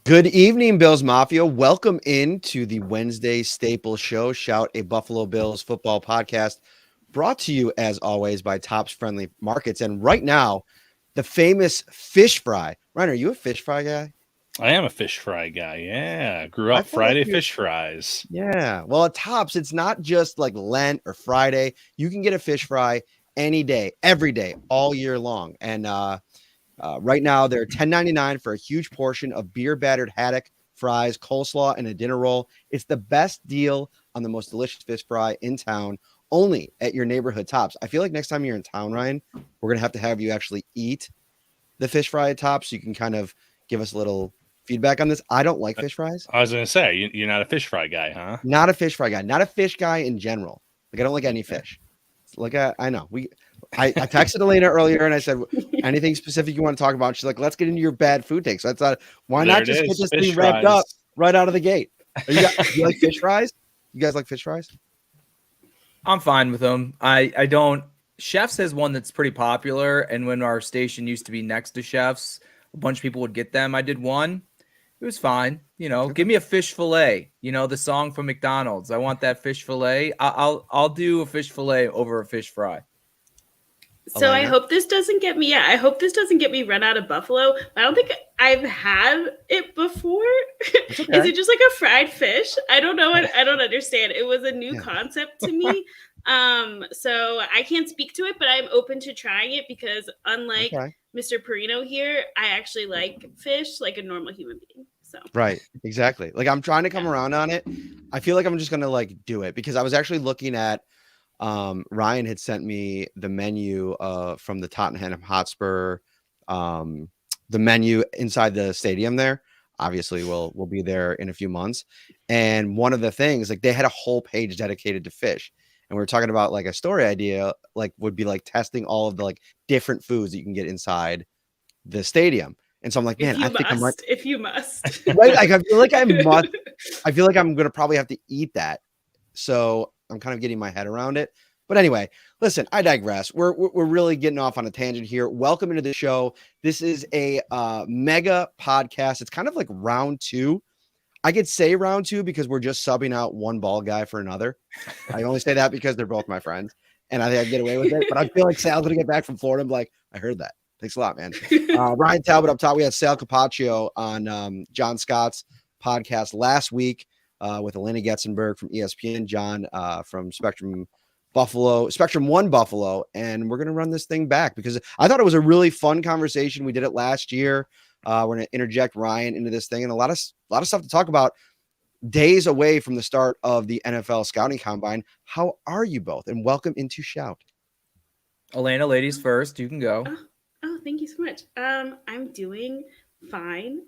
Good evening, Bills Mafia. Welcome into the Wednesday Staple Show, Shout, a Buffalo Bills football podcast, brought to you, as always, by Tops Friendly Markets. And right now, the famous fish fry. Ryan, are you a fish fry guy? I am a fish fry guy. Yeah. Grew I up feel like Friday you're- fish fries. Yeah. Well, at Tops, it's not just like Lent or Friday. You can get a fish fry any day, every day, all year long. And right now, they're $10.99 for a huge portion of beer-battered haddock, fries, coleslaw, and a dinner roll. It's the best deal on the most delicious fish fry in town, only at your neighborhood Tops. I feel like next time you're in town, Ryan, we're going to have you actually eat the fish fry at Tops so you can kind of give us a little feedback on this. I don't like fish fries. I was going to say, you're not a fish fry guy, huh? Not a fish fry guy. Not a fish guy in general. Like, I don't like any fish. I know. I texted Alaina earlier and I said, anything specific you want to talk about? She's like, let's get into your bad food takes. So I thought, why not just get this thing wrapped up right out of the gate? Do you like fish fries? You guys like fish fries? I'm fine with them. I don't. Chef's has one that's pretty popular. And when our station used to be next to Chef's, a bunch of people would get them. I did one. It was fine. Give me a fish fillet. The song from McDonald's. I want that fish fillet. I'll do a fish fillet over a fish fry. So Alaina? I hope this doesn't get me. I hope this doesn't get me run out of Buffalo. I don't think I've had it before. Okay. Is it just like a fried fish? I don't know. I don't understand. It was a new concept to me. So I can't speak to it, but I'm open to trying it because unlike Mr. Parrino here, I actually like fish like a normal human being. So right, exactly. Like I'm trying to come around on it. I feel like I'm just gonna do it because I was actually looking at. Ryan had sent me the menu from the Tottenham Hotspur, the menu inside the stadium there. Obviously, we'll be there in a few months. And one of the things, like they had a whole page dedicated to fish. And we were talking about like a story idea, like would be like testing all of the like different foods that you can get inside the stadium. And so I'm like, man, if you must. Right, like I feel like I must. I feel like I'm gonna probably have to eat that. So I'm kind of getting my head around it. But anyway, listen, I digress. We're really getting off on a tangent here. Welcome into the show. This is a mega podcast. It's kind of like round two. I could say round two because we're just subbing out one ball guy for another. I only say that because they're both my friends. And I think I can get away with it. But I feel like Sal's going to get back from Florida. I'm like, I heard that. Thanks a lot, man. Ryan Talbot up top. We had Sal Capaccio on John Scott's podcast last week. With Alaina Getzenberg from ESPN, John from Spectrum One Buffalo, and we're gonna run this thing back because I thought it was a really fun conversation. We did it last year. We're gonna interject Ryan into this thing and a lot of stuff to talk about. Days away from the start of the NFL scouting combine. How are you both? And welcome into Shout. Alaina, ladies first. You can go. Oh, thank you so much. I'm doing fine.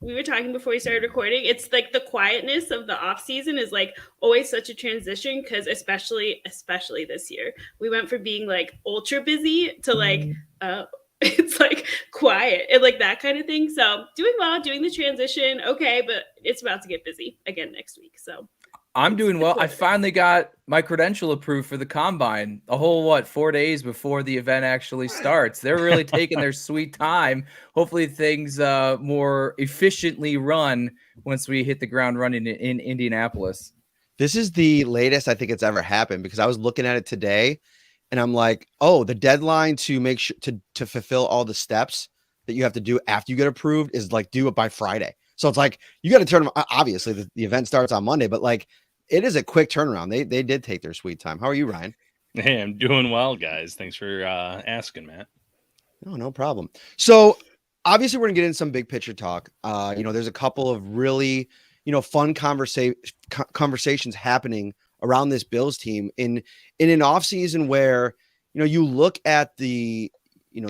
We were talking before we started recording. It's like the quietness of the off season is like always such a transition because especially this year, we went from being like ultra busy to like it's like quiet and like that kind of thing. So doing well, doing the transition. Okay, but it's about to get busy again next week. So I'm doing well. I finally got my credential approved for the combine a whole, 4 days before the event actually starts. They're really taking their sweet time. Hopefully things more efficiently run once we hit the ground running in Indianapolis. This is the latest I think it's ever happened because I was looking at it today and I'm like, oh, the deadline to make sure to fulfill all the steps that you have to do after you get approved is like do it by Friday. So it's like you got to turn them. Obviously, the event starts on Monday, but like it is a quick turnaround. They did take their sweet time. How are you, Ryan? Hey, I'm doing well, guys. Thanks for asking, Matt. No problem. So obviously, we're gonna get in some big picture talk. There's a couple of really fun conversations happening around this Bills team in an offseason where you look at the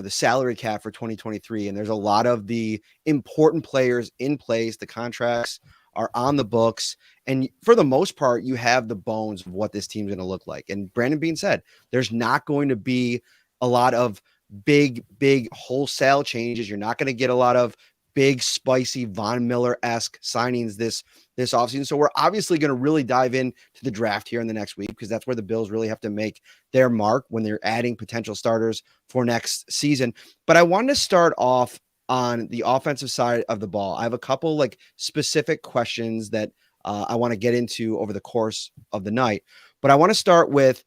salary cap for 2023, and there's a lot of the important players in place. The contracts are on the books. And for the most part, you have the bones of what this team's going to look like. And Brandon Beane said, there's not going to be a lot of big wholesale changes. You're not going to get a lot of big, spicy Von Miller-esque signings this offseason. So we're obviously going to really dive into the draft here in the next week because that's where the Bills really have to make their mark when they're adding potential starters for next season. But I wanted to start off on the offensive side of the ball. I have a couple like specific questions that I want to get into over the course of the night, but I want to start with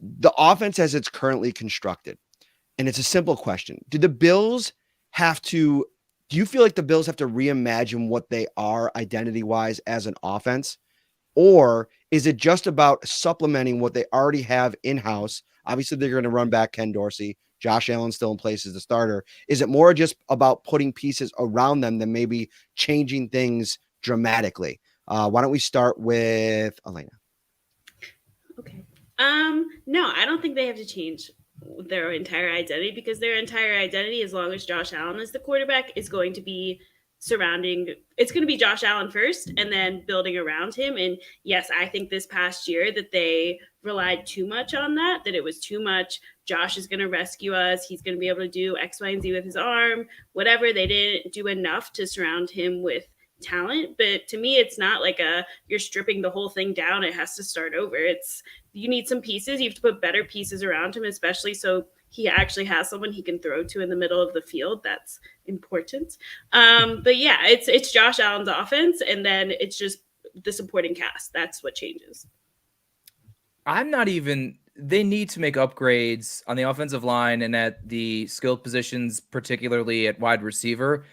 the offense as it's currently constructed. And it's a simple question. Do you feel like the Bills have to reimagine what they are identity-wise as an offense? Or is it just about supplementing what they already have in-house? Obviously, they're going to run back Ken Dorsey. Josh Allen still in place as the starter. Is it more just about putting pieces around them than maybe changing things dramatically? Why don't we start with Alaina? Okay. No, I don't think they have to change their entire identity, because their entire identity, as long as Josh Allen is the quarterback, is going to be it's going to be Josh Allen first and then building around him. And yes, I think this past year that they relied too much on that it was too much. Josh is going to rescue us. He's going to be able to do X, Y, and Z with his arm, whatever. They didn't do enough to surround him with talent. But to me, it's not like you're stripping the whole thing down. It has to start over. You need some pieces. You have to put better pieces around him, especially so he actually has someone he can throw to in the middle of the field. That's important. But yeah, it's Josh Allen's offense, and then it's just the supporting cast. That's what changes. They need to make upgrades on the offensive line and at the skilled positions, particularly at wide receiver.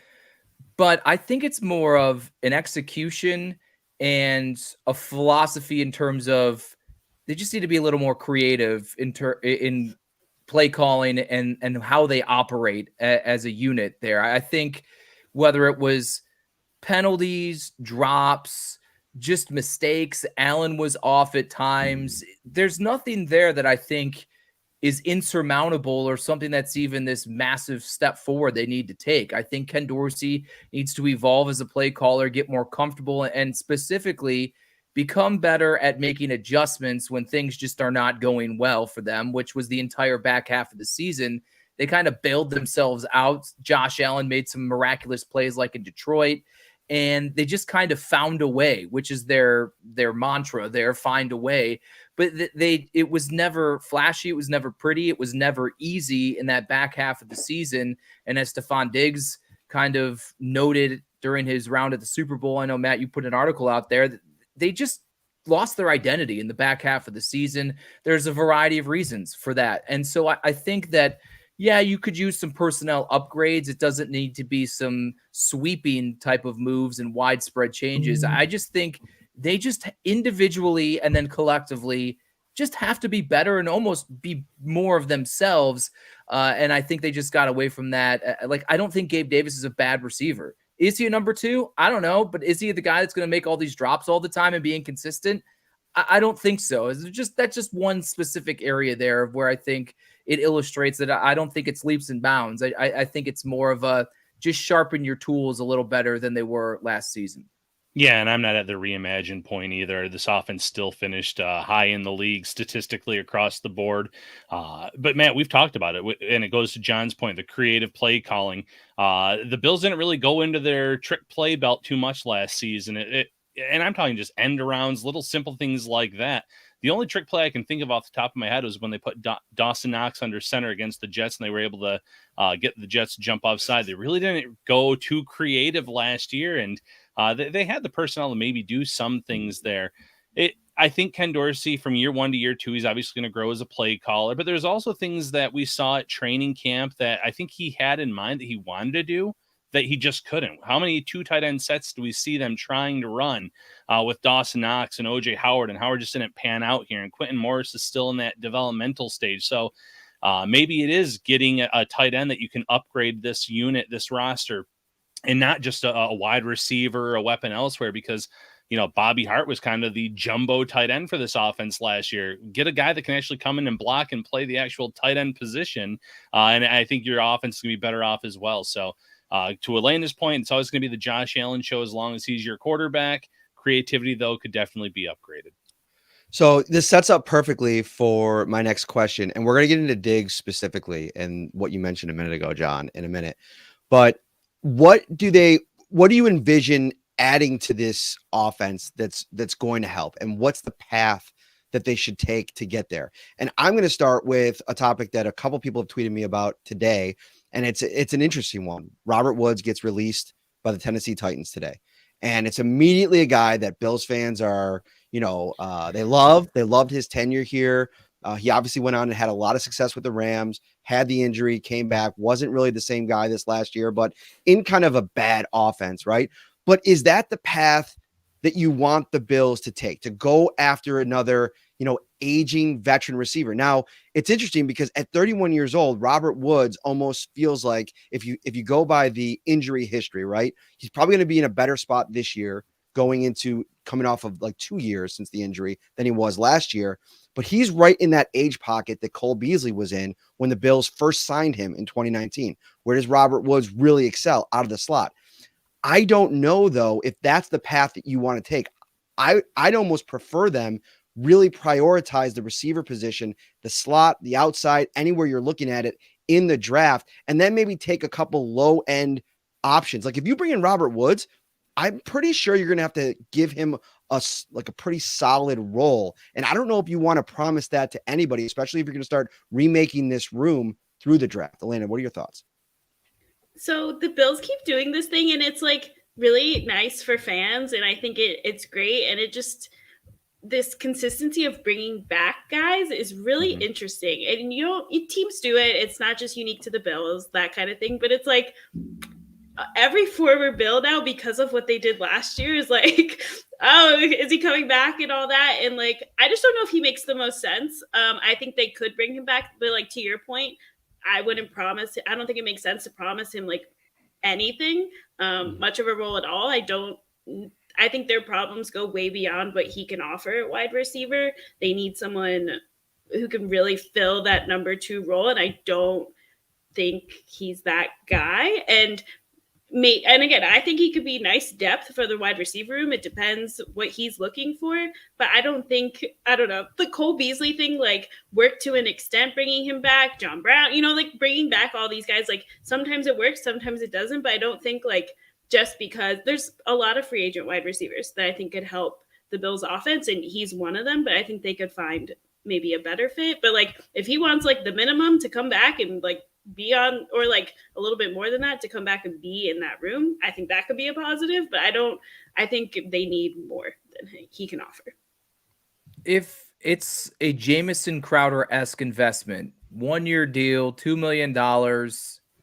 But I think it's more of an execution and a philosophy in terms of they just need to be a little more creative in play calling and how they operate as a unit there. I think whether it was penalties, drops, just mistakes, Allen was off at times. There's nothing there that I think is insurmountable or something that's even this massive step forward they need to take. I think Ken Dorsey needs to evolve as a play caller, get more comfortable, and specifically become better at making adjustments when things just are not going well for them, which was the entire back half of the season. They kind of bailed themselves out. Josh Allen made some miraculous plays like in Detroit, and they just kind of found a way, which is their mantra there, find a way. But it was never flashy. It was never pretty. It was never easy in that back half of the season. And as Stefon Diggs kind of noted during his round at the Super Bowl, I know, Matt, you put an article out there that they just lost their identity in the back half of the season. There's a variety of reasons for that. And so I think that, yeah, you could use some personnel upgrades. It doesn't need to be some sweeping type of moves and widespread changes. I just think they just individually and then collectively just have to be better and almost be more of themselves. And I think they just got away from that. I don't think Gabe Davis is a bad receiver. Is he a number two? I don't know. But is he the guy that's going to make all these drops all the time and be inconsistent? I don't think so. That's just one specific area there of where I think it illustrates that I don't think it's leaps and bounds. I think it's more of a just sharpen your tools a little better than they were last season. Yeah, and I'm not at the reimagine point either. This offense still finished high in the league statistically across the board. But, Matt, we've talked about it, and it goes to John's point, the creative play calling. The Bills didn't really go into their trick play belt too much last season. And I'm talking just end arounds, little simple things like that. The only trick play I can think of off the top of my head was when they put Dawson Knox under center against the Jets, and they were able to get the Jets to jump offside. They really didn't go too creative last year, and they had the personnel to maybe do some things there. I think Ken Dorsey from year one to year two, he's obviously going to grow as a play caller, but there's also things that we saw at training camp that I think he had in mind that he wanted to do that he just couldn't. How many 2 tight end sets do we see them trying to run with Dawson Knox and OJ Howard, and Howard just didn't pan out here, and Quentin Morris is still in that developmental stage. So maybe it is getting a tight end that you can upgrade this unit, this roster, and not just a wide receiver, a weapon elsewhere, because, you know, Bobby Hart was kind of the jumbo tight end for this offense last year. Get a guy that can actually come in and block and play the actual tight end position. And I think your offense is going to be better off as well. So to Alaina's point, it's always going to be the Josh Allen show as long as he's your quarterback. Creativity, though, could definitely be upgraded. So this sets up perfectly for my next question. And we're going to get into Diggs specifically and what you mentioned a minute ago, John, in a minute. But what do you envision adding to this offense that's going to help, and what's the path that they should take to get there? And I'm going to start with a topic that a couple people have tweeted me about today, and it's an interesting one. Robert Woods gets released by the Tennessee Titans today, and it's immediately a guy that Bills fans are, they loved his tenure here. He obviously went on and had a lot of success with the Rams, had the injury, came back, wasn't really the same guy this last year, but in kind of a bad offense, right? But is that the path that you want the Bills to take, to go after another, aging veteran receiver? Now, it's interesting because at 31 years old, Robert Woods almost feels like, if you go by the injury history, right, he's probably going to be in a better spot this year, coming off of like 2 years since the injury, than he was last year. But he's right in that age pocket that Cole Beasley was in when the Bills first signed him in 2019. Where does Robert Woods really excel? Out of the slot. I don't know, though, if that's the path that you want to take. I'd almost prefer them really prioritize the receiver position, the slot, the outside, anywhere you're looking at it in the draft, and then maybe take a couple low-end options. Like if you bring in Robert Woods, I'm pretty sure you're going to have to give him a pretty solid role. And I don't know if you want to promise that to anybody, especially if you're going to start remaking this room through the draft. Alaina, what are your thoughts? So the Bills keep doing this thing, and it's like really nice for fans, and I think it's great. And it just, this consistency of bringing back guys is really interesting. And teams do it. It's not just unique to the Bills, that kind of thing. But it's like every former Bill now, because of what they did last year, is like, oh, is he coming back and all that? And like, I just don't know if he makes the most sense. I think they could bring him back, but like to your point, I wouldn't promise. I don't think it makes sense to promise him like anything, much of a role at all. I think their problems go way beyond what he can offer at wide receiver. They need someone who can really fill that number 2 role, and I don't think he's that guy. And again, I think he could be nice depth for the wide receiver room. It depends what he's looking for. But I don't know, the Cole Beasley thing, like, worked to an extent, bringing him back, John Brown, like bringing back all these guys, like sometimes it works, sometimes it doesn't. But I don't think like just because there's a lot of free agent wide receivers that I think could help the Bills offense, and he's one of them, but I think they could find maybe a better fit. But like, if he wants like the minimum to come back and like be on, or like a little bit more than that to come back and be in that room, I think that could be a positive. But I think they need more than he can offer. If it's a Jamison Crowder-esque investment, 1-year deal, $2 million,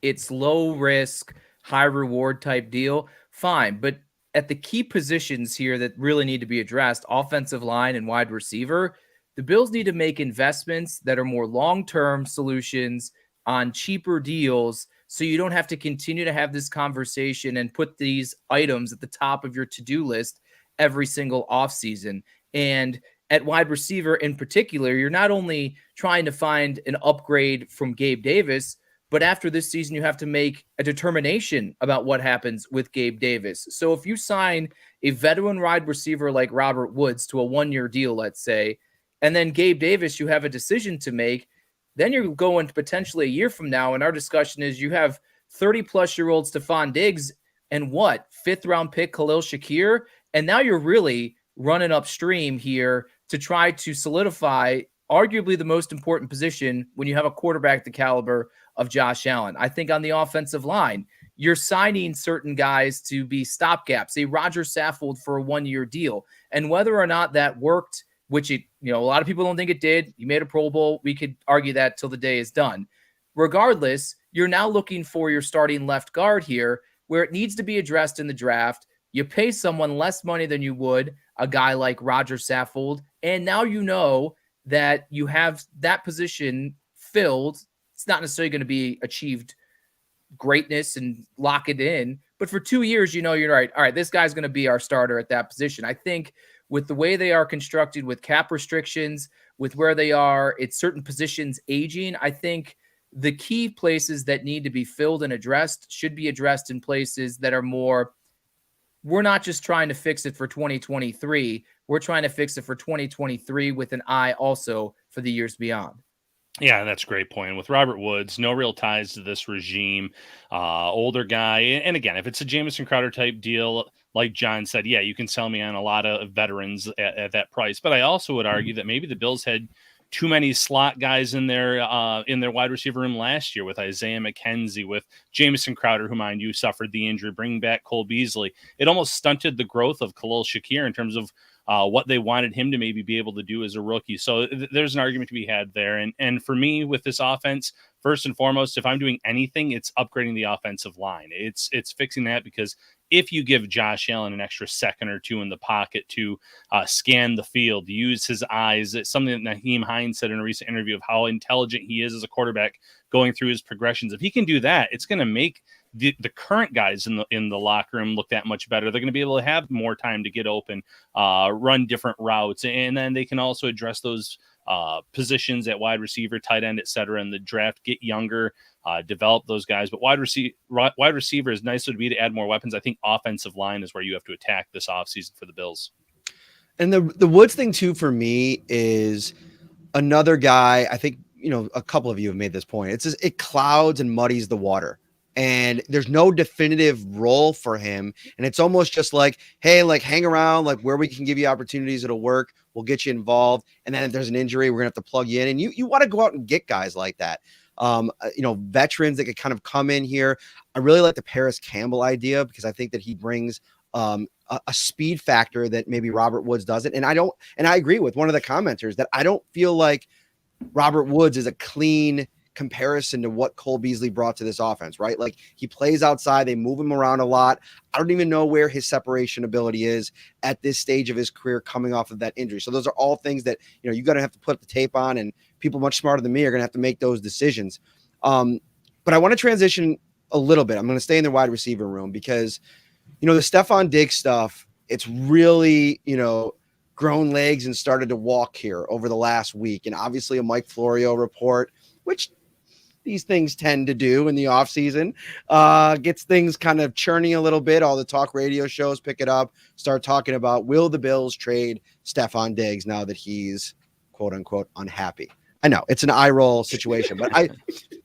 it's low risk, high reward type deal, fine. But at the key positions here that really need to be addressed, offensive line and wide receiver, the Bills need to make investments that are more long-term solutions on cheaper deals, so you don't have to continue to have this conversation and put these items at the top of your to-do list every single offseason. And at wide receiver in particular, you're not only trying to find an upgrade from Gabe Davis, but after this season, you have to make a determination about what happens with Gabe Davis. So if you sign a veteran wide receiver like Robert Woods to a 1-year deal, let's say, and then Gabe Davis, you have a decision to make, then you're going to potentially a year from now, and our discussion is you have 30-plus-year-old Stefon Diggs and 5th-round pick Khalil Shakir, and now you're really running upstream here to try to solidify arguably the most important position when you have a quarterback the caliber of Josh Allen. I think on the offensive line, you're signing certain guys to be stopgaps, a Roger Saffold for a 1-year deal, and whether or not that worked, which a lot of people don't think it did. You made a Pro Bowl. We could argue that till the day is done. Regardless, you're now looking for your starting left guard here, where it needs to be addressed in the draft. You pay someone less money than you would a guy like Roger Saffold, and now you know that you have that position filled. It's not necessarily going to be achieved greatness and lock it in, but for 2 years, you're right. All right, this guy's going to be our starter at that position. I think with the way they are constructed, with cap restrictions, with where they are, it's certain positions aging, I think the key places that need to be filled and addressed should be addressed in places that are more, we're not just trying to fix it for 2023. We're trying to fix it for 2023 with an eye also for the years beyond. Yeah, that's a great point. With Robert Woods, no real ties to this regime, older guy. And again, if it's a Jamison Crowder type deal, like John said, yeah, you can sell me on a lot of veterans at that price. But I also would argue that maybe the Bills had too many slot guys in their wide receiver room last year with Isaiah McKenzie, with Jamison Crowder, who, mind you, suffered the injury, bringing back Cole Beasley. It almost stunted the growth of Khalil Shakir in terms of what they wanted him to maybe be able to do as a rookie. So there's an argument to be had there. And for me, with this offense, first and foremost, if I'm doing anything, it's upgrading the offensive line. It's fixing that, because if you give Josh Allen an extra second or two in the pocket to scan the field, use his eyes, it's something that Naheem Hines said in a recent interview of how intelligent he is as a quarterback going through his progressions. If he can do that, it's going to make the current guys in the locker room look that much better. They're going to be able to have more time to get open, run different routes, and then they can also address those positions at wide receiver, tight end, et cetera, in the draft, get younger, develop those guys. But wide receiver is nice to be to add more weapons. I think offensive line is where you have to attack this offseason for the Bills. And the Woods thing too, for me, is another guy. I think, a couple of you have made this point. It's just, it clouds and muddies the water. And there's no definitive role for him. And it's almost just like, hey, like hang around, like where we can give you opportunities, it'll work. We'll get you involved. And then if there's an injury, we're gonna have to plug you in. And you want to go out and get guys like that. Veterans that could kind of come in here. I really like the Paris Campbell idea, because I think that he brings a speed factor that maybe Robert Woods doesn't. And I agree with one of the commenters that I don't feel like Robert Woods is a clean comparison to what Cole Beasley brought to this offense, right? Like, he plays outside, they move him around a lot. I don't even know where his separation ability is at this stage of his career coming off of that injury. So those are all things that, you're going to have to put the tape on, and people much smarter than me are going to have to make those decisions. But I want to transition a little bit. I'm going to stay in the wide receiver room, because, the Stefon Diggs stuff, it's really, grown legs and started to walk here over the last week. And obviously a Mike Florio report, which these things tend to do in the offseason, gets things kind of churning a little bit. All the talk radio shows pick it up, start talking about, will the Bills trade Stefon Diggs now that he's quote unquote unhappy? I know it's an eye roll situation, but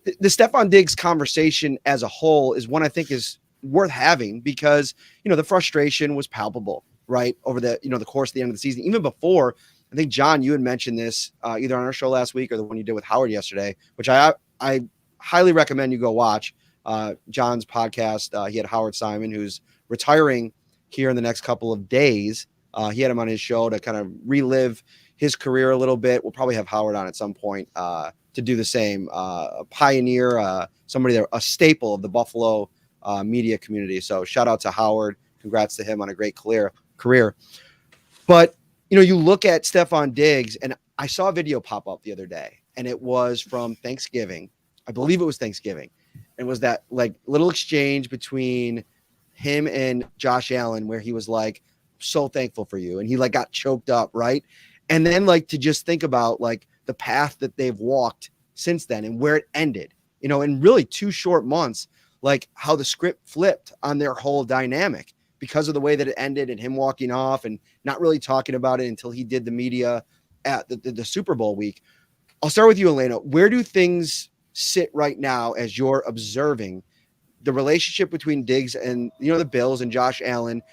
the Stefon Diggs conversation as a whole is one I think is worth having, because, the frustration was palpable, right, over the course of the end of the season. Even before, I think, John, you had mentioned this either on our show last week or the one you did with Howard yesterday, which I highly recommend you go watch. John's podcast. He had Howard Simon, who's retiring here in the next couple of days. He had him on his show to kind of relive his career a little bit. We'll probably have Howard on at some point to do the same. A pioneer, somebody, a staple of the Buffalo media community. So shout out to Howard. Congrats to him on a great career. But, you look at Stefon Diggs, and I saw a video pop up the other day, and it was from Thanksgiving. I believe it was Thanksgiving. It was that like little exchange between him and Josh Allen, where he was like, so thankful for you. And he like got choked up. Right. And then like to just think about like the path that they've walked since then and where it ended, in really 2 short months, like how the script flipped on their whole dynamic because of the way that it ended and him walking off and not really talking about it until he did the media at the Super Bowl week. I'll start with you, Alaina. Where do things sit right now as you're observing the relationship between Diggs and, the Bills and Josh Allen,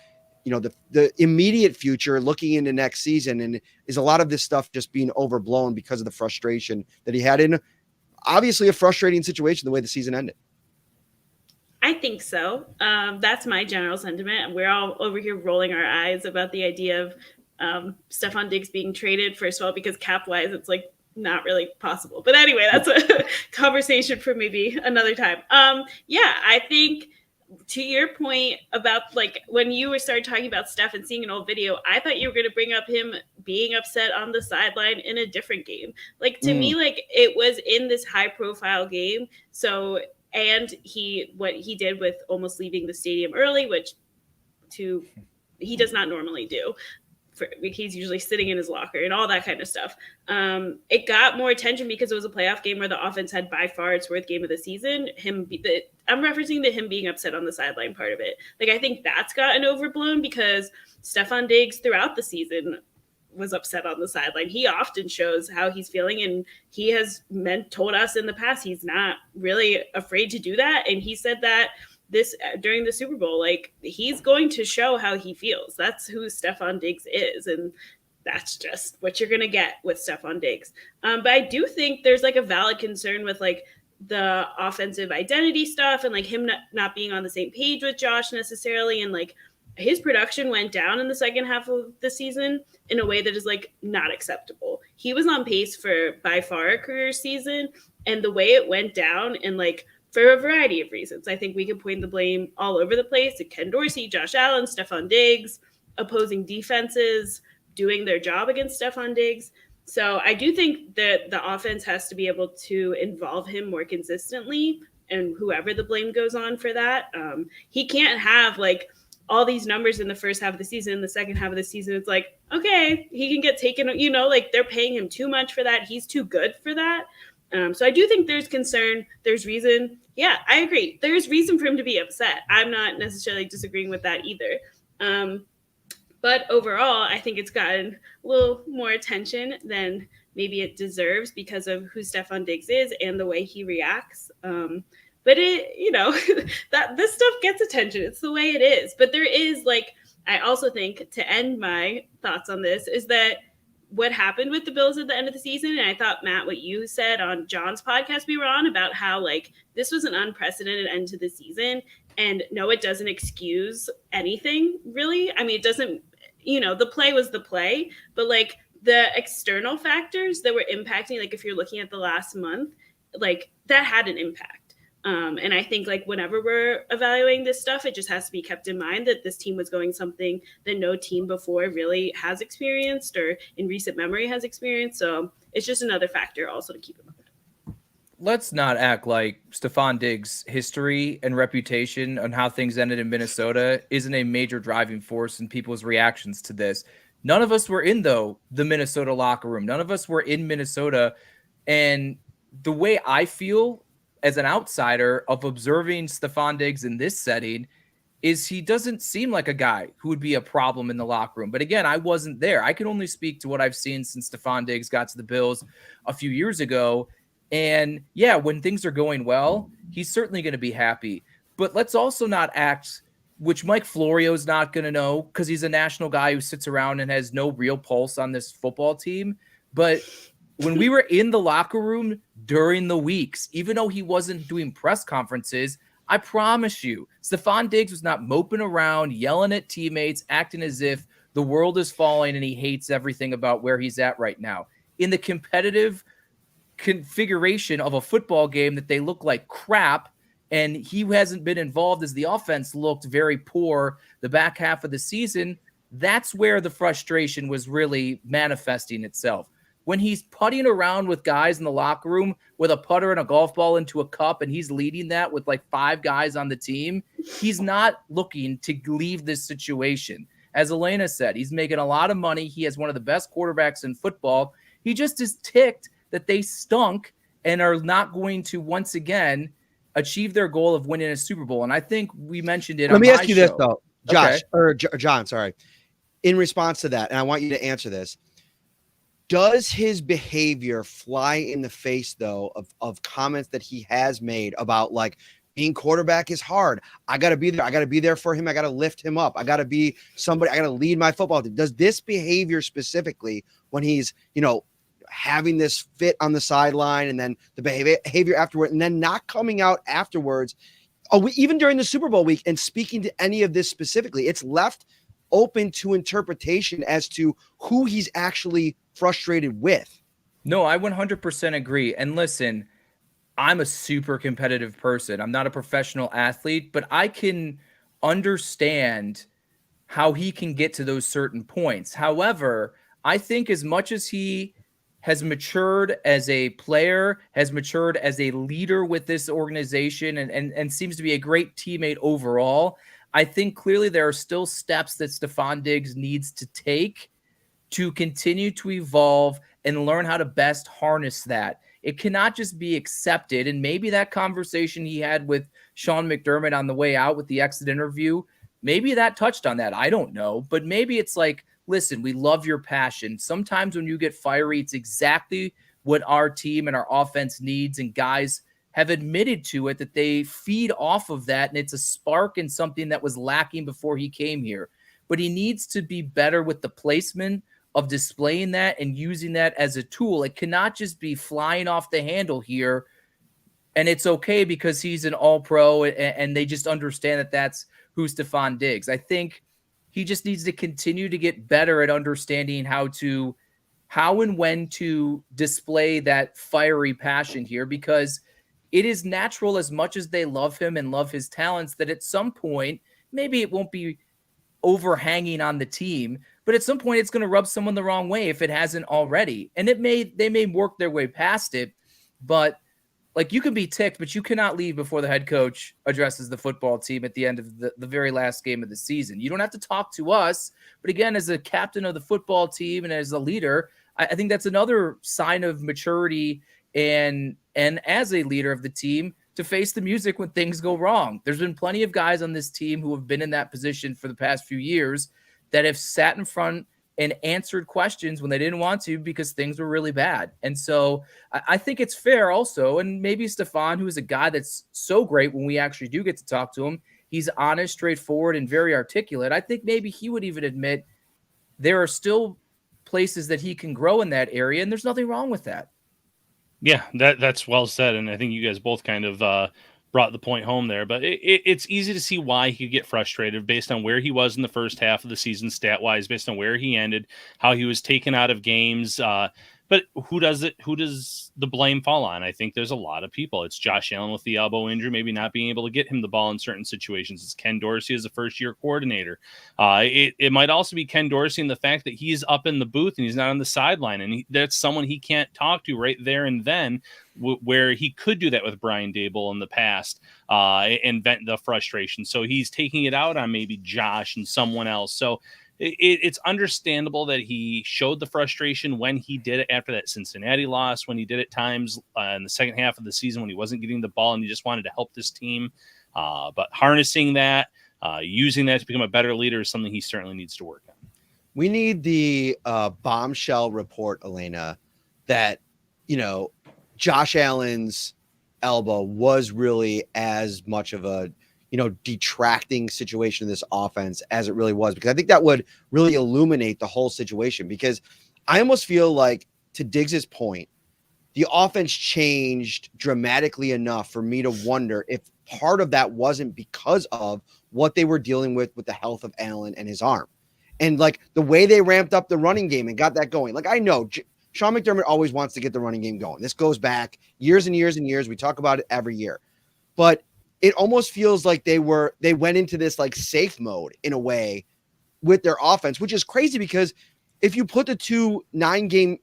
the immediate future looking into next season? And is a lot of this stuff just being overblown because of the frustration that he had in obviously a frustrating situation the way the season ended? I think so. That's my general sentiment. We're all over here rolling our eyes about the idea of Stefon Diggs being traded, first of all, because cap-wise, it's like not really possible. But anyway, that's a conversation for maybe another time. I think to your point about like when you started talking about Steph and seeing an old video, I thought you were going to bring up him being upset on the sideline in a different game. Like to me, like it was in this high-profile game. So and what he did with almost leaving the stadium early, which he does not normally do. He's usually sitting in his locker and all that kind of stuff. It got more attention because it was a playoff game where the offense had by far its worst game of the season. I'm referencing to him being upset on the sideline part of it. Like I think that's gotten overblown because Stefon Diggs throughout the season was upset on the sideline. He often shows how he's feeling, and he has told us in the past he's not really afraid to do that. And he said that this during the Super Bowl, like he's going to show how he feels. That's who Stefon Diggs is. And that's just what you're going to get with Stefon Diggs. But I do think there's like a valid concern with like the offensive identity stuff and like him not being on the same page with Josh necessarily. And like his production went down in the second half of the season in a way that is like not acceptable. He was on pace for by far a career season, and the way it went down, and like for a variety of reasons, I think we could point the blame all over the place to Ken Dorsey, Josh Allen, Stefon Diggs, opposing defenses doing their job against Stefon Diggs. So I do think that the offense has to be able to involve him more consistently, and whoever the blame goes on for that. He can't have like all these numbers in the first half of the season. In the second half of the season, it's like, okay, he can get taken, like they're paying him too much for that. He's too good for that. So I do think there's concern. There's reason. Yeah, I agree. There's reason for him to be upset. I'm not necessarily disagreeing with that either. But overall, I think it's gotten a little more attention than maybe it deserves because of who Stefon Diggs is and the way he reacts. But it, that this stuff gets attention. It's the way it is. But there is I also think, to end my thoughts on this, is that what happened with the Bills at the end of the season, and I thought, Matt, what you said on John's podcast we were on about how this was an unprecedented end to the season. And no, it doesn't excuse anything, really. I mean, it doesn't, the play was the play, but the external factors that were impacting, if you're looking at the last month, that had an impact. And I think whenever we're evaluating this stuff, it just has to be kept in mind that this team was going something that no team before really has experienced or in recent memory has experienced. So it's just another factor also to keep in mind. Let's not act like Stefon Diggs' history and reputation on how things ended in Minnesota isn't a major driving force in people's reactions to this. None of us were in, the Minnesota locker room. None of us were in Minnesota. And the way I feel as an outsider of observing Stefon Diggs in this setting is he doesn't seem like a guy who would be a problem in the locker room. But again, I wasn't there. I can only speak to what I've seen since Stefon Diggs got to the Bills a few years ago. And yeah, when things are going well, he's certainly going to be happy. But let's also not act, which Mike Florio's not going to know because he's a national guy who sits around and has no real pulse on this football team. But when we were in the locker room during the weeks, even though he wasn't doing press conferences, I promise you, Stefon Diggs was not moping around, yelling at teammates, acting as if the world is falling and he hates everything about where he's at right now. In the competitive configuration of a football game that they look like crap, and he hasn't been involved as the offense looked very poor the back half of the season, that's where the frustration was really manifesting itself. When he's putting around with guys in the locker room with a putter and a golf ball into a cup, and he's leading that with 5 guys on the team, he's not looking to leave this situation. As Alaina said, he's making a lot of money. He has one of the best quarterbacks in football. He just is ticked that they stunk and are not going to once again achieve their goal of winning a Super Bowl. And I think we mentioned it. Let me ask you this, show. though, Josh, Okay. or John, sorry. In response to that, and I want you to answer this, does his behavior fly in the face, though, of comments that he has made about being quarterback is hard? I got to be there. I got to be there for him. I got to lift him up. I got to be somebody. I got to lead my football team. Does this behavior specifically when he's, having this fit on the sideline and then the behavior afterward and then not coming out afterwards, even during the Super Bowl week and speaking to any of this specifically, it's left open to interpretation as to who he's actually frustrated with. No, I 100% agree. And listen, I'm a super competitive person. I'm not a professional athlete, but I can understand how he can get to those certain points. However, I think as much as he has matured as a player, has matured as a leader with this organization, and seems to be a great teammate overall, I think clearly there are still steps that Stefon Diggs needs to take to continue to evolve and learn how to best harness that. It cannot just be accepted. And maybe that conversation he had with Sean McDermott on the way out with the exit interview, maybe that touched on that. I don't know. But maybe it's listen, we love your passion. Sometimes when you get fiery, it's exactly what our team and our offense needs. And guys have admitted to it that they feed off of that. And it's a spark and something that was lacking before he came here. But he needs to be better with the placement of displaying that and using that as a tool. It cannot just be flying off the handle here. And it's okay because he's an all-pro and they just understand that that's who Stefon Diggs. I think he just needs to continue to get better at understanding how and when to display that fiery passion here, because it is natural, as much as they love him and love his talents, that at some point, maybe it won't be overhanging on the team, but at some point it's going to rub someone the wrong way if it hasn't already. And they may work their way past it, but like, you can be ticked, but you cannot leave before the head coach addresses the football team at the end of the very last game of the season. You don't have to talk to us, but again, as a captain of the football team and as a leader, I think that's another sign of maturity and as a leader of the team, to face the music when things go wrong. There's been plenty of guys on this team who have been in that position for the past few years that have sat in front and answered questions when they didn't want to because things were really bad. And so I think it's fair also, and maybe Stefon, who is a guy that's so great when we actually do get to talk to him, he's honest, straightforward, and very articulate. I think maybe he would even admit there are still places that he can grow in that area, and there's nothing wrong with that. Yeah, that's well said, and I think you guys both kind of brought the point home there. But it's easy to see why he could get frustrated based on where he was in the first half of the season, stat-wise, based on where he ended, how he was taken out of games. But who does the blame fall on? I think there's a lot of people. It's Josh Allen with the elbow injury, maybe not being able to get him the ball in certain situations. It's Ken Dorsey as a first-year coordinator. It might also be Ken Dorsey and the fact that he's up in the booth and he's not on the sideline, and that's someone he can't talk to right there and then, where he could do that with Brian Daboll in the past and vent the frustration. So he's taking it out on maybe Josh and someone else. So it's understandable that he showed the frustration when he did it after that Cincinnati loss, when he did it times in the second half of the season when he wasn't getting the ball and he just wanted to help this team. But harnessing that, using that to become a better leader is something he certainly needs to work on. We need the bombshell report, Alaina, that, Josh Allen's elbow was really as much of a detracting situation in this offense as it really was, because I think that would really illuminate the whole situation. Because I almost feel like, to Diggs's point, the offense changed dramatically enough for me to wonder if part of that wasn't because of what they were dealing with the health of Allen and his arm. And like the way they ramped up the running game and got that going. Like, I know Sean McDermott always wants to get the running game going. This goes back years and years and years. We talk about it every year, but it almost feels like they went into this like safe mode in a way with their offense, which is crazy, because if you put the two 9-game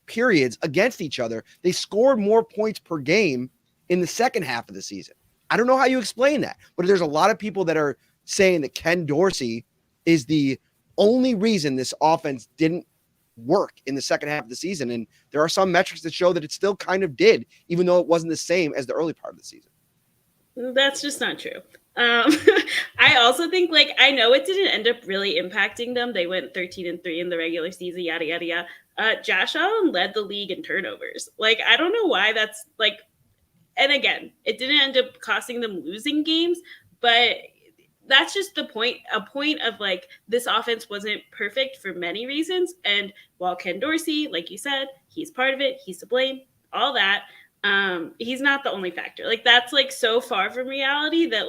periods against each other, they scored more points per game in the second half of the season. I don't know how you explain that, but there's a lot of people that are saying that Ken Dorsey is the only reason this offense didn't work in the second half of the season. And there are some metrics that show that it still kind of did, even though it wasn't the same as the early part of the season. That's just not true. I also think, I know it didn't end up really impacting them. They went 13-3 in the regular season, yada, yada, yada. Josh Allen led the league in turnovers. I don't know why that's and again, it didn't end up costing them losing games, but that's just a point of this offense wasn't perfect for many reasons. And while Ken Dorsey, like you said, he's part of it, he's to blame, all that. He's not the only factor. That's so far from reality that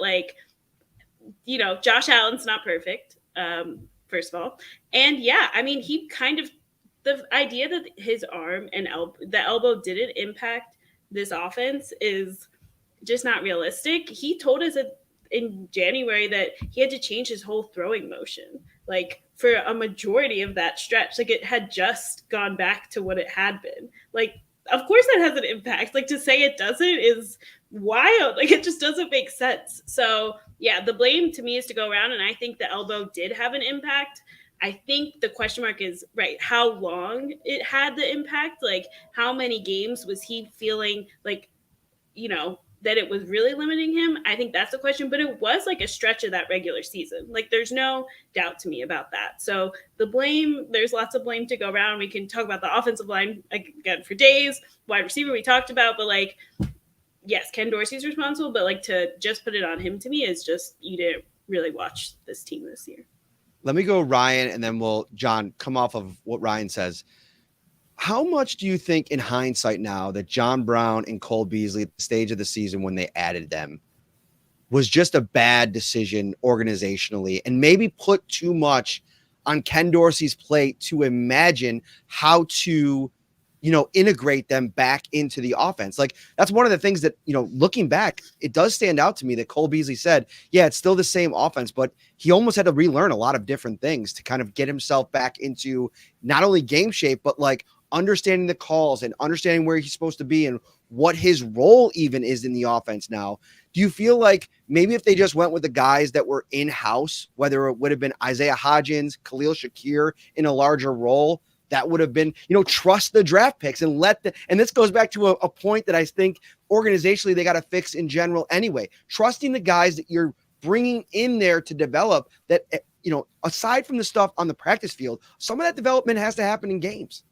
Josh Allen's not perfect. First of all. And yeah, I mean, he kind of, the idea that his arm and the elbow didn't impact this offense is just not realistic. He told us in January that he had to change his whole throwing motion, for a majority of that stretch. It had just gone back to what it had been. Of course that has an impact. To say it doesn't is wild. It just doesn't make sense. So yeah, the blame to me is to go around, and I think the elbow did have an impact. I think the question mark is, right, how long it had the impact. How many games was he feeling that it was really limiting him? I think that's the question, but it was a stretch of that regular season. There's no doubt to me about that. So the blame, there's lots of blame to go around. We can talk about the offensive line again for days. Wide receiver we talked about, but yes, Ken Dorsey's responsible, but to just put it on him, to me, is just, you didn't really watch this team this year. let me go Ryan, and then John, come off of what Ryan says. How much do you think in hindsight now that John Brown and Cole Beasley at the stage of the season when they added them was just a bad decision organizationally and maybe put too much on Ken Dorsey's plate to imagine how to, integrate them back into the offense? Like, that's one of the things that, looking back, it does stand out to me that Cole Beasley said, yeah, it's still the same offense, but he almost had to relearn a lot of different things to kind of get himself back into not only game shape, but like understanding the calls and understanding where he's supposed to be and what his role even is in the offense now. Do you feel like maybe if they just went with the guys that were in-house, whether it would have been Isaiah Hodgins, Khalil Shakir in a larger role, that would have been, trust the draft picks and and this goes back to a point that I think organizationally they got to fix in general anyway, trusting the guys that you're bringing in there to develop that, aside from the stuff on the practice field, some of that development has to happen in games.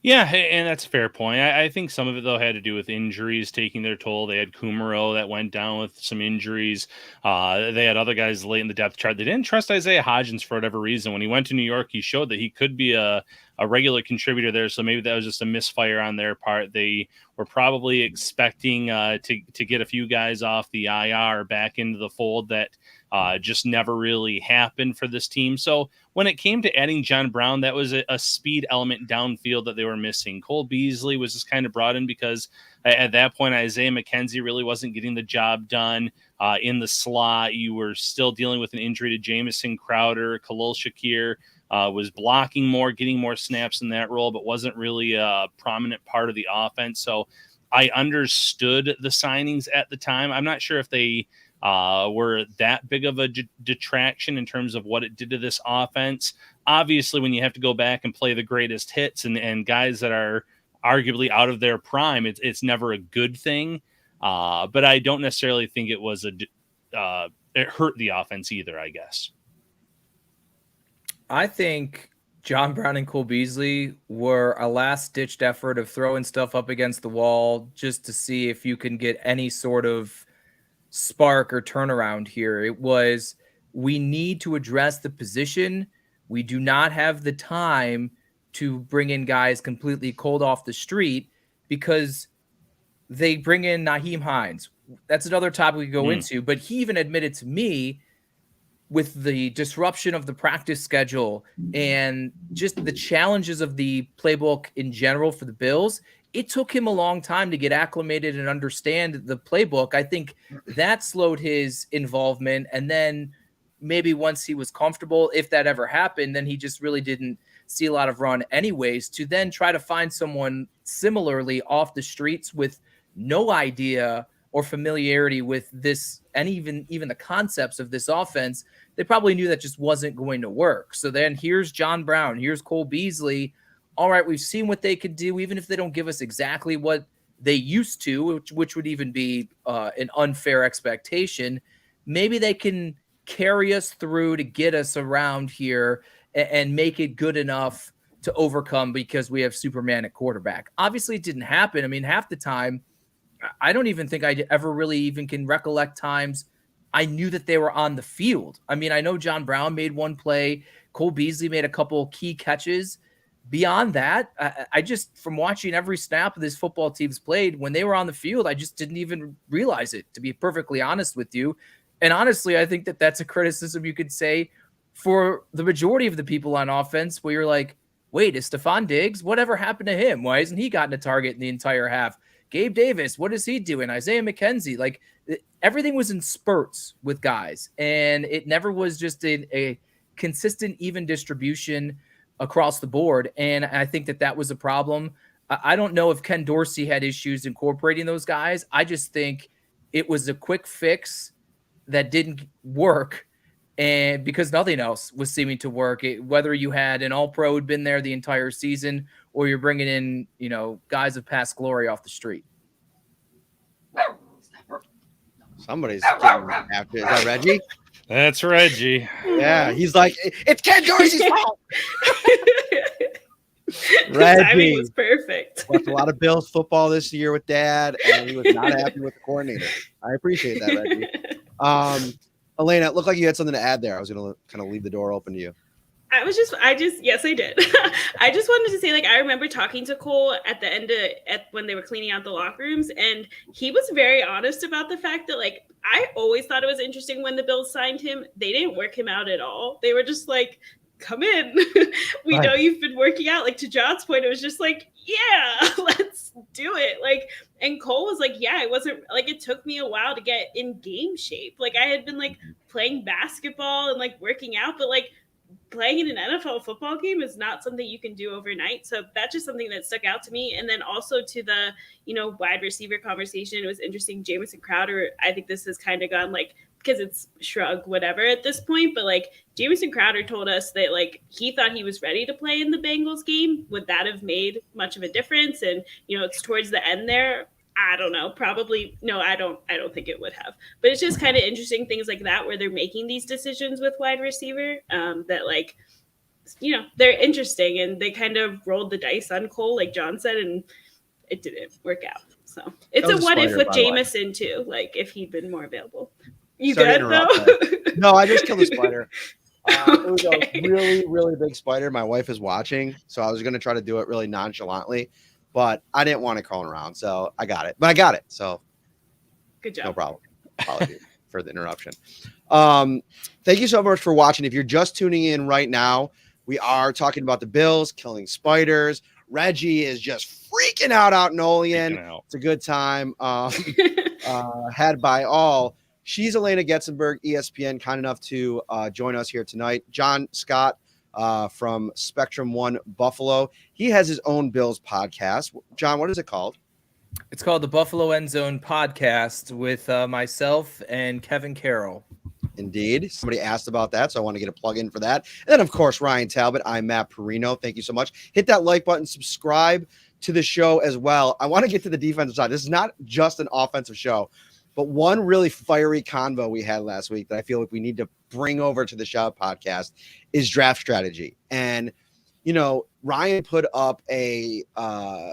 Yeah, and that's a fair point. I think some of it, though, had to do with injuries taking their toll. They had Kumaro that went down with some injuries. They had other guys late in the depth chart. They didn't trust Isaiah Hodgins for whatever reason. When he went to New York, he showed that he could be a regular contributor there, so maybe that was just a misfire on their part. They were probably expecting to get a few guys off the IR back into the fold that just never really happened for this team. So when it came to adding John Brown, that was a speed element downfield that they were missing. Cole Beasley was just kind of brought in because at that point, Isaiah McKenzie really wasn't getting the job done in the slot. You were still dealing with an injury to Jamison Crowder. Khalil Shakir was blocking more, getting more snaps in that role, but wasn't really a prominent part of the offense. So I understood the signings at the time. I'm not sure if they were that big of a detraction in terms of what it did to this offense. Obviously, when you have to go back and play the greatest hits and guys that are arguably out of their prime, it's never a good thing. But I don't necessarily think it was it hurt the offense either, I guess. I think John Brown and Cole Beasley were a last-ditched effort of throwing stuff up against the wall just to see if you can get any sort of spark or turnaround here. It was, we need to address the position. We do not have the time to bring in guys completely cold off the street because they bring in Nyheim Hines. That's another topic we go into, but he even admitted to me with the disruption of the practice schedule and just the challenges of the playbook in general for the Bills, it took him a long time to get acclimated and understand the playbook. I think that slowed his involvement. And then maybe once he was comfortable, if that ever happened, then he just really didn't see a lot of run anyways, to then try to find someone similarly off the streets with no idea or familiarity with this and even the concepts of this offense. They probably knew that just wasn't going to work. So then here's John Brown, here's Cole Beasley. All right, we've seen what they could do, even if they don't give us exactly what they used to, which would even be an unfair expectation. Maybe they can carry us through to get us around here and make it good enough to overcome because we have Superman at quarterback. Obviously, it didn't happen. I mean, half the time, I don't even think I ever really even can recollect times I knew that they were on the field. I mean, I know John Brown made one play. Cole Beasley made a couple key catches. Beyond that, I just, from watching every snap of this football team's played, when they were on the field, I just didn't even realize it, to be perfectly honest with you. And honestly, I think that that's a criticism you could say for the majority of the people on offense, where you're like, wait, is Stefon Diggs? Whatever happened to him? Why hasn't he gotten a target in the entire half? Gabe Davis, what is he doing? Isaiah McKenzie, like everything was in spurts with guys, and it never was just a consistent, even distribution across the board. And I think that was a problem. I don't know if Ken Dorsey had issues incorporating those guys. I just think it was a quick fix that didn't work, and because nothing else was seeming to work, whether you had an all-pro who'd been there the entire season or you're bringing in, guys of past glory off the street. Somebody's getting after. Is that Reggie? That's Reggie. Yeah, he's like, it's Ken Dorsey's fault. Reggie timing was perfect. Watched a lot of Bills football this year with Dad, and he was not happy with the coordinator. I appreciate that, Reggie. Alaina, it looked like you had something to add there. I was going to kind of leave the door open to you. Yes, I did. I just wanted to say, like, I remember talking to Cole at the end when they were cleaning out the locker rooms, and he was very honest about the fact that, like, I always thought it was interesting when the Bills signed him. They didn't work him out at all. They were just like, come in. We know you've been working out. Like, to John's point, it was just like, yeah, let's do it. Like, and Cole was like, yeah, it wasn't like, it took me a while to get in game shape. Like, I had been like playing basketball and like working out, but like, playing in an NFL football game is not something you can do overnight. So that's just something that stuck out to me. And then also to the, wide receiver conversation, it was interesting. Jamison Crowder, I think this has kind of gone like, because it's shrug, whatever at this point. But like Jamison Crowder told us that like he thought he was ready to play in the Bengals game. Would that have made much of a difference? And, it's towards the end there. I don't know. Probably no. I don't think it would have. But it's just kind of interesting things like that where they're making these decisions with wide receiver that like, they're interesting and they kind of rolled the dice on Cole, like John said, and it didn't work out. So it's a what if with Jamison too. Like if he'd been more available. You good though? No, I just killed a spider. It was a really, really big spider. My wife is watching, so I was going to try to do it really nonchalantly. But I didn't want it crawling around, so I got it. But I got it, so good job. No problem. Apologies for the interruption. Thank you so much for watching. If you're just tuning in right now, we are talking about the Bills killing spiders. Reggie is just freaking out in Olean. It's a good time. Had by all. She's Alaina Getzenberg, ESPN, kind enough to join us here tonight. John Scott from Spectrum One Buffalo. He has his own Bills podcast. John, what is it called? It's called the Buffalo End Zone Podcast with myself and Kevin Carroll. Indeed. Somebody asked about that, so I want to get a plug in for that. And then, of course, Ryan Talbot. I'm Matt Parrino. Thank you so much. Hit that like button. Subscribe to the show as well. I want to get to the defensive side. This is not just an offensive show, but one really fiery convo we had last week that I feel like we need to bring over to the Shout podcast is draft strategy. And, Ryan put up a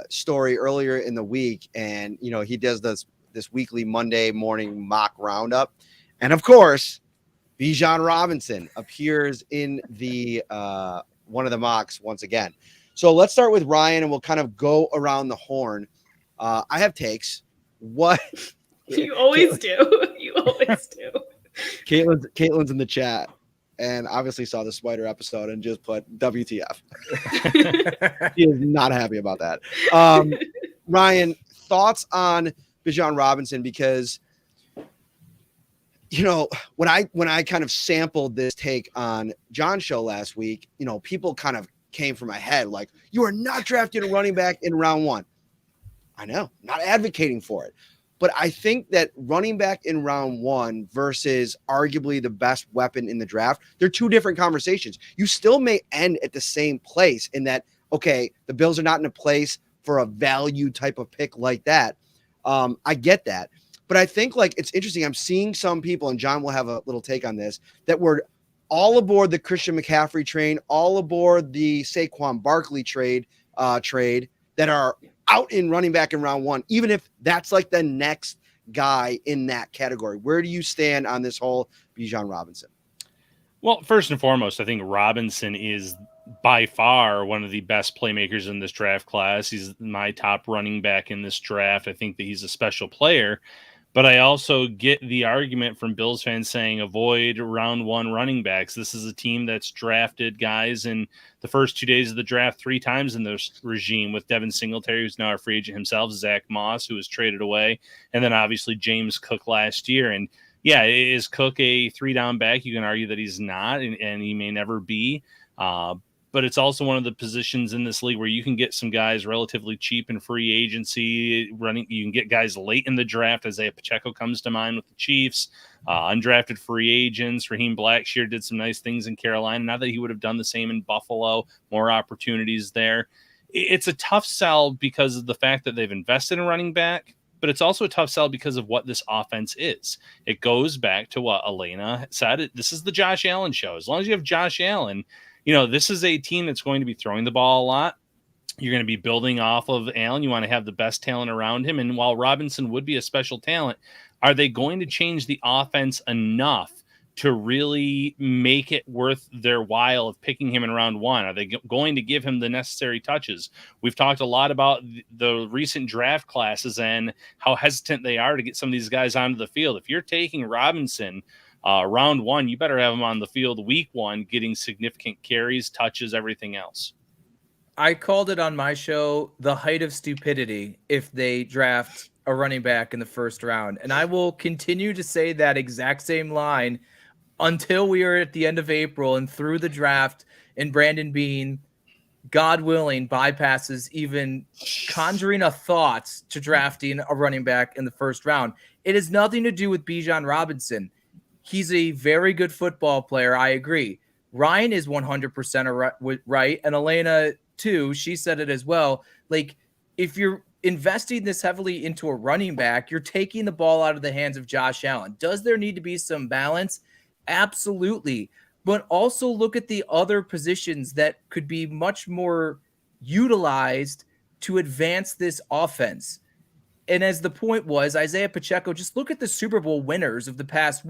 story earlier in the week, and, he does this weekly Monday morning mock roundup. And, of course, Bijan Robinson appears in the one of the mocks once again. So let's start with Ryan, and we'll kind of go around the horn. I have takes. What? You always do. You always do. Caitlin's in the chat and obviously saw the spider episode and just put WTF. She is not happy about that. Ryan, thoughts on Bijan Robinson? Because, when I kind of sampled this take on John's show last week, people kind of came from my head like, you are not drafting a running back in round one. I know, not advocating for it. But I think that running back in round one versus arguably the best weapon in the draft, they're two different conversations. You still may end at the same place in that, okay, the Bills are not in a place for a value type of pick like that. I get that. But I think it's interesting. I'm seeing some people, and John will have a little take on this, that were all aboard the Christian McCaffrey train, all aboard the Saquon Barkley trade that are out in running back in round one, even if that's like the next guy in that category. Where do you stand on this whole Bijan Robinson? Well, first and foremost, I think Robinson is by far one of the best playmakers in this draft class. He's my top running back in this draft. I think that he's a special player. But I also get the argument from Bills fans saying avoid round one running backs. This is a team that's drafted guys in the first 2 days of the draft 3 times in this regime, with Devin Singletary, who's now a free agent himself, Zach Moss, who was traded away, and then obviously James Cook last year. And yeah, is Cook a 3-down back? You can argue that he's not, and he may never be. But it's also one of the positions in this league where you can get some guys relatively cheap in free agency running. You can get guys late in the draft. Isaiah Pacheco comes to mind with the Chiefs. Undrafted free agents. Raheem Blackshear did some nice things in Carolina. Not that he would have done the same in Buffalo. More opportunities there. It's a tough sell because of the fact that they've invested in running back, but it's also a tough sell because of what this offense is. It goes back to what Alaina said. This is the Josh Allen show. As long as you have Josh Allen, this is a team that's going to be throwing the ball a lot. You're going to be building off of Allen. You want to have the best talent around him. And while Robinson would be a special talent, are they going to change the offense enough to really make it worth their while of picking him in round 1? Are they going to give him the necessary touches? We've talked a lot about the recent draft classes and how hesitant they are to get some of these guys onto the field. If you're taking Robinson round 1, you better have him on the field week 1, getting significant carries, touches, everything else. I called it on my show the height of stupidity if they draft a running back in the first round. And I will continue to say that exact same line until we are at the end of April and through the draft, and Brandon Beane, God willing, bypasses even conjuring a thought to drafting a running back in the first round. It has nothing to do with Bijan Robinson. He's a very good football player. I agree. Ryan is 100% right. And Alaina too, she said it as well. Like, if you're investing this heavily into a running back, you're taking the ball out of the hands of Josh Allen. Does there need to be some balance? Absolutely. But also look at the other positions that could be much more utilized to advance this offense. And as the point was, Isaiah Pacheco, just look at the Super Bowl winners of the past,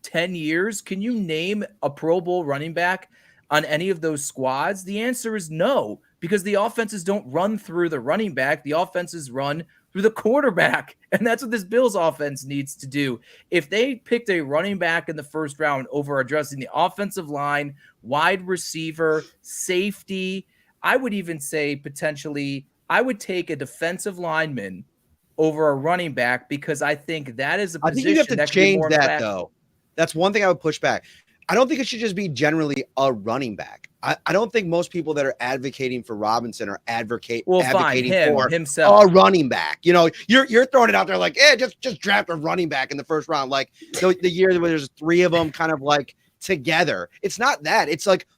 10 years? Can you name a Pro Bowl running back on any of those squads? The answer is no, because the offenses don't run through the running back. The offenses run through the quarterback. And that's what this Bills offense needs to do. If they picked a running back in the first round over addressing the offensive line, wide receiver, safety, I would even say potentially I would take a defensive lineman over a running back, because I think that is a position. I think you have to that change that, though. That's one thing I would push back. I don't think it should just be generally a running back. I don't think most people that are advocating for Robinson are advocating for himself, a running back. You know, you're throwing it out there like, just draft a running back in the first round. Like the year where there's 3 of them kind of like together. It's not that. It's like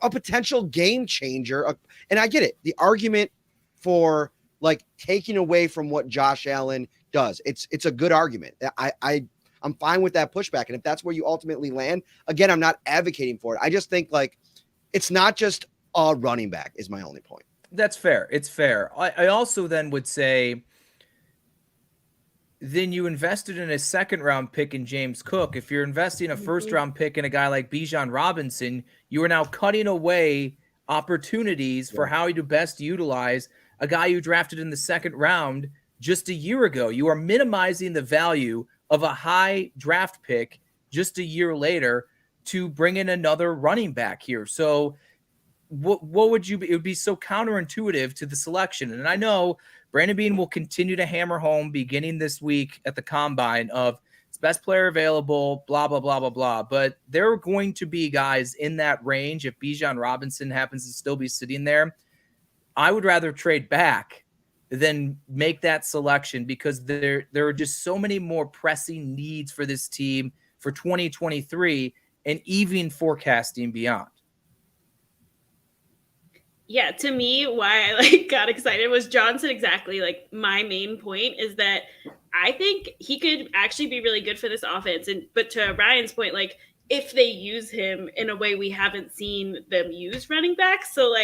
a potential game changer. And I get it. The argument for like taking away from what Josh Allen does. It's a good argument. I'm fine with that pushback. And if that's where you ultimately land, again, I'm not advocating for it. I just think like it's not just a running back is my only point. That's fair. It's fair. I also then would say then you invested in a second round pick in James Cook. If you're investing a first round pick in a guy like Bijan Robinson, you are now cutting away opportunities for how you best utilize a guy you drafted in the second round just a year ago. You are minimizing the value of a high draft pick just a year later to bring in another running back here. So what would you be? It would be so counterintuitive to the selection. And I know Brandon Beane will continue to hammer home beginning this week at the combine of it's best player available, blah, blah, blah, blah, blah. But there are going to be guys in that range. If Bijan Robinson happens to still be sitting there, I would rather trade back than make that selection, because there are just so many more pressing needs for this team for 2023 and even forecasting beyond. Yeah, to me, why I got excited was John said exactly my main point is that I think he could actually be really good for this offense. But to Ryan's point, if they use him in a way we haven't seen them use running backs, so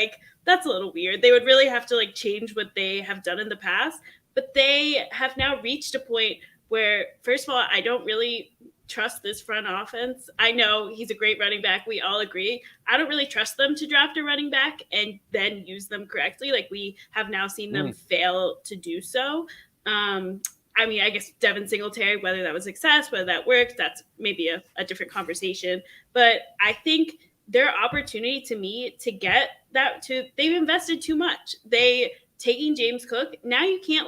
that's a little weird. They would really have to change what they have done in the past. But they have now reached a point where, first of all, I don't really trust this front offense. I know he's a great running back. We all agree. I don't really trust them to draft a running back and then use them correctly. We have now seen them fail to do so. I guess Devin Singletary, whether that was success, whether that works, that's maybe a different conversation. But I think their opportunity to me to get that they've invested too much. They taking James Cook. Now you can't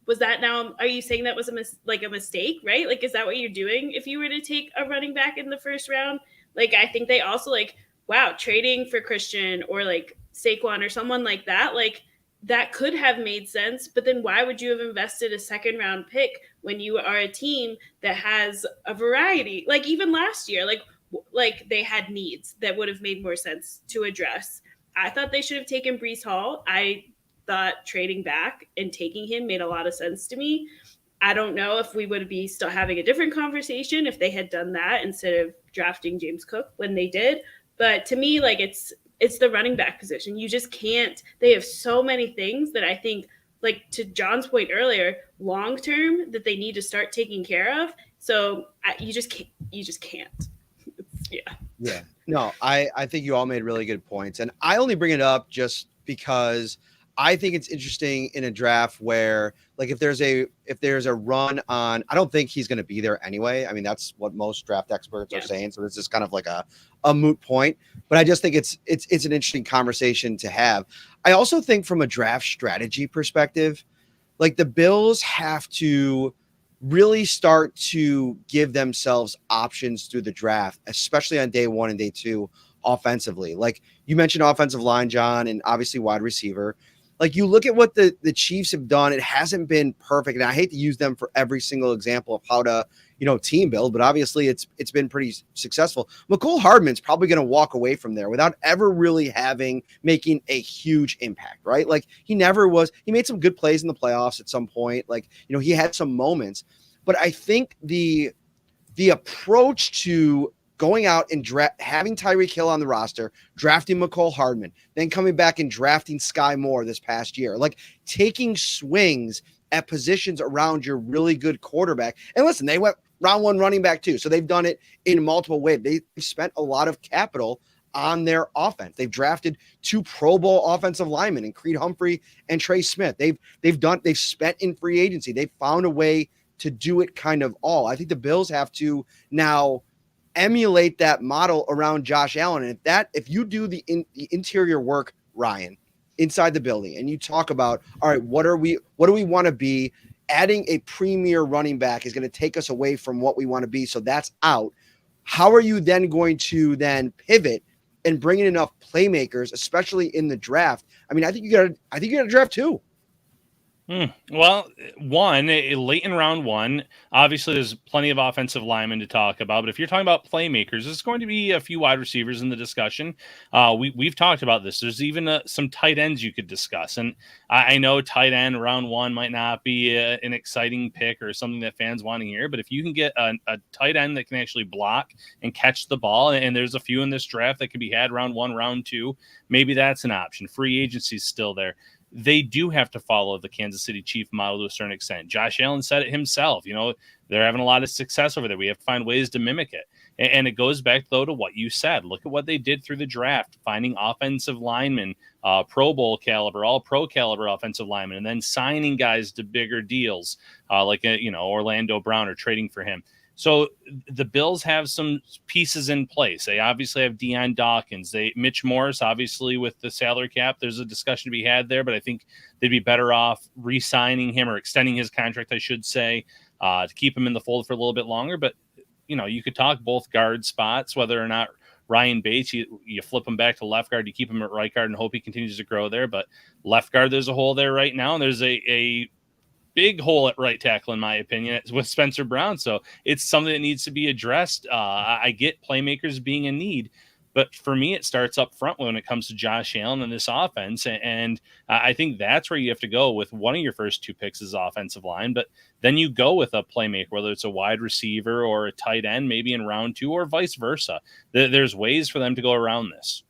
was that now? Are you saying that was a mistake, right? Is that what you're doing if you were to take a running back in the first round? I think they also trading for Christian or Saquon or someone like that, that could have made sense. But then why would you have invested a second round pick when you are a team that has a variety? Even last year, they had needs that would have made more sense to address. I thought they should have taken Breece Hall. I thought trading back and taking him made a lot of sense to me. I don't know if we would be still having a different conversation if they had done that instead of drafting James Cook when they did. But to me, it's the running back position. You just can't. They have so many things that I think, to John's point earlier, long term that they need to start taking care of. So you just can't. Yeah. No, I think you all made really good points. And I only bring it up just because I think it's interesting in a draft where, like, if there's a run on, I don't think he's going to be there anyway. I mean, that's what most draft experts are saying. So this is kind of like a moot point, but I just think it's an interesting conversation to have. I also think from a draft strategy perspective, like, the Bills have to really start to give themselves options through the draft, especially on day 1 and day 2 offensively. Like you mentioned, offensive line, John, and obviously wide receiver. Like, you look at what the Chiefs have done, it hasn't been perfect. And I hate to use them for every single example of how to, team build, but obviously it's been pretty successful. McCole Hardman's probably going to walk away from there without ever really making a huge impact, right? Like, he never was. He made some good plays in the playoffs at some point. Like, he had some moments, but I think the approach to going out and having Tyreek Hill on the roster, drafting McCole Hardman, then coming back and drafting Sky Moore this past year, like taking swings at positions around your really good quarterback. And listen, they went round 1 running back too. So they've done it in multiple ways. They've spent a lot of capital on their offense. They've drafted 2 Pro Bowl offensive linemen in Creed Humphrey and Trey Smith. They've spent in free agency. They've found a way to do it kind of all. I think the Bills have to now emulate that model around Josh Allen. And if you do the interior work, Ryan, inside the building, and you talk about, all right, what do we want to be? Adding a premier running back is going to take us away from what we want to be. So that's out. How are you then going to then pivot and bring in enough playmakers, especially in the draft? I mean, I think you got to draft 2. Well, late in round 1, obviously there's plenty of offensive linemen to talk about, but if you're talking about playmakers, there's going to be a few wide receivers in the discussion. We've talked about this. There's even some tight ends you could discuss. And I know tight end round 1 might not be an exciting pick or something that fans want to hear, but if you can get a tight end that can actually block and catch the ball, and there's a few in this draft that can be had round 1, round 2, maybe that's an option. Free agency is still there. They do have to follow the Kansas City Chief model to a certain extent. Josh Allen said it himself. They're having a lot of success over there. We have to find ways to mimic it. And it goes back, though, to what you said. Look at what they did through the draft, finding offensive linemen, Pro Bowl caliber, all pro caliber offensive linemen, and then signing guys to bigger deals like Orlando Brown, or trading for him. So the Bills have some pieces in place. They obviously have Deion Dawkins. Mitch Morris, obviously, with the salary cap, there's a discussion to be had there, but I think they'd be better off re-signing him, or extending his contract, I should say, to keep him in the fold for a little bit longer. But, you could talk both guard spots, whether or not Ryan Bates, you flip him back to left guard, you keep him at right guard and hope he continues to grow there. But left guard, there's a hole there right now, and there's a big hole at right tackle, in my opinion, with Spencer Brown. So it's something that needs to be addressed. I get playmakers being a need, but for me, it starts up front when it comes to Josh Allen and this offense. And I think that's where you have to go with one of your first 2 picks is offensive line, but then you go with a playmaker, whether it's a wide receiver or a tight end, maybe in round 2, or vice versa. There's ways for them to go around this.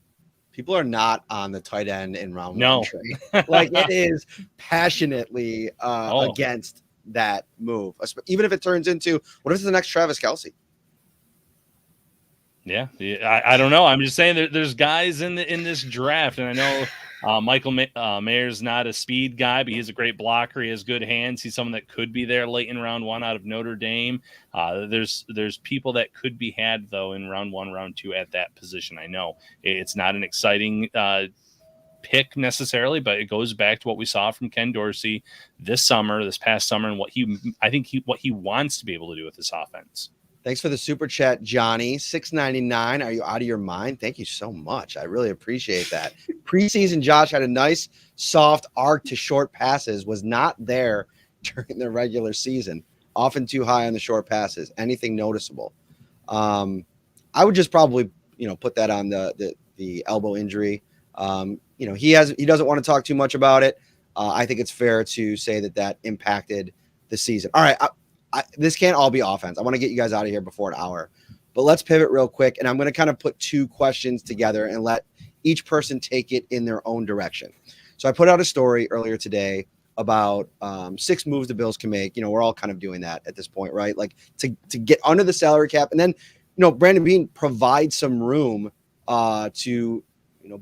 People are not on the tight end in round 1 trade. Like, it is passionately against that move. Even if it turns into, what if it's the next Travis Kelce? Yeah, I don't know. I'm just saying there's guys in this draft, and I know Michael Mayer's not a speed guy, but he's a great blocker. He has good hands. He's someone that could be there late in round 1 out of Notre Dame. There's people that could be had, though, in round 1, round 2 at that position. I know it's not an exciting pick necessarily, but it goes back to what we saw from Ken Dorsey this past summer, and what he wants to be able to do with this offense. Thanks for the super chat, Johnny. $6.99. Are you out of your mind? Thank you so much. I really appreciate that. Preseason Josh had a nice soft arc to short passes, was not there during the regular season. Often too high on the short passes. Anything noticeable? I would just probably, put that on the elbow injury. He doesn't want to talk too much about it. I think it's fair to say that impacted the season. All right. This can't all be offense. I want to get you guys out of here before an hour, but let's pivot real quick. And I'm going to kind of put 2 questions together and let each person take it in their own direction. So I put out a story earlier today about 6 moves the Bills can make. We're all kind of doing that at this point, right? Like to get under the salary cap. And then, Brandon Beane provides some room to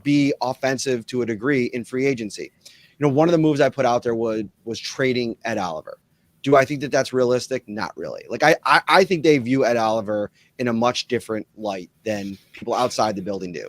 be offensive to a degree in free agency. One of the moves I put out there was trading Ed Oliver. Do I think that that's realistic? Not really. Like I think they view Ed Oliver in a much different light than people outside the building do.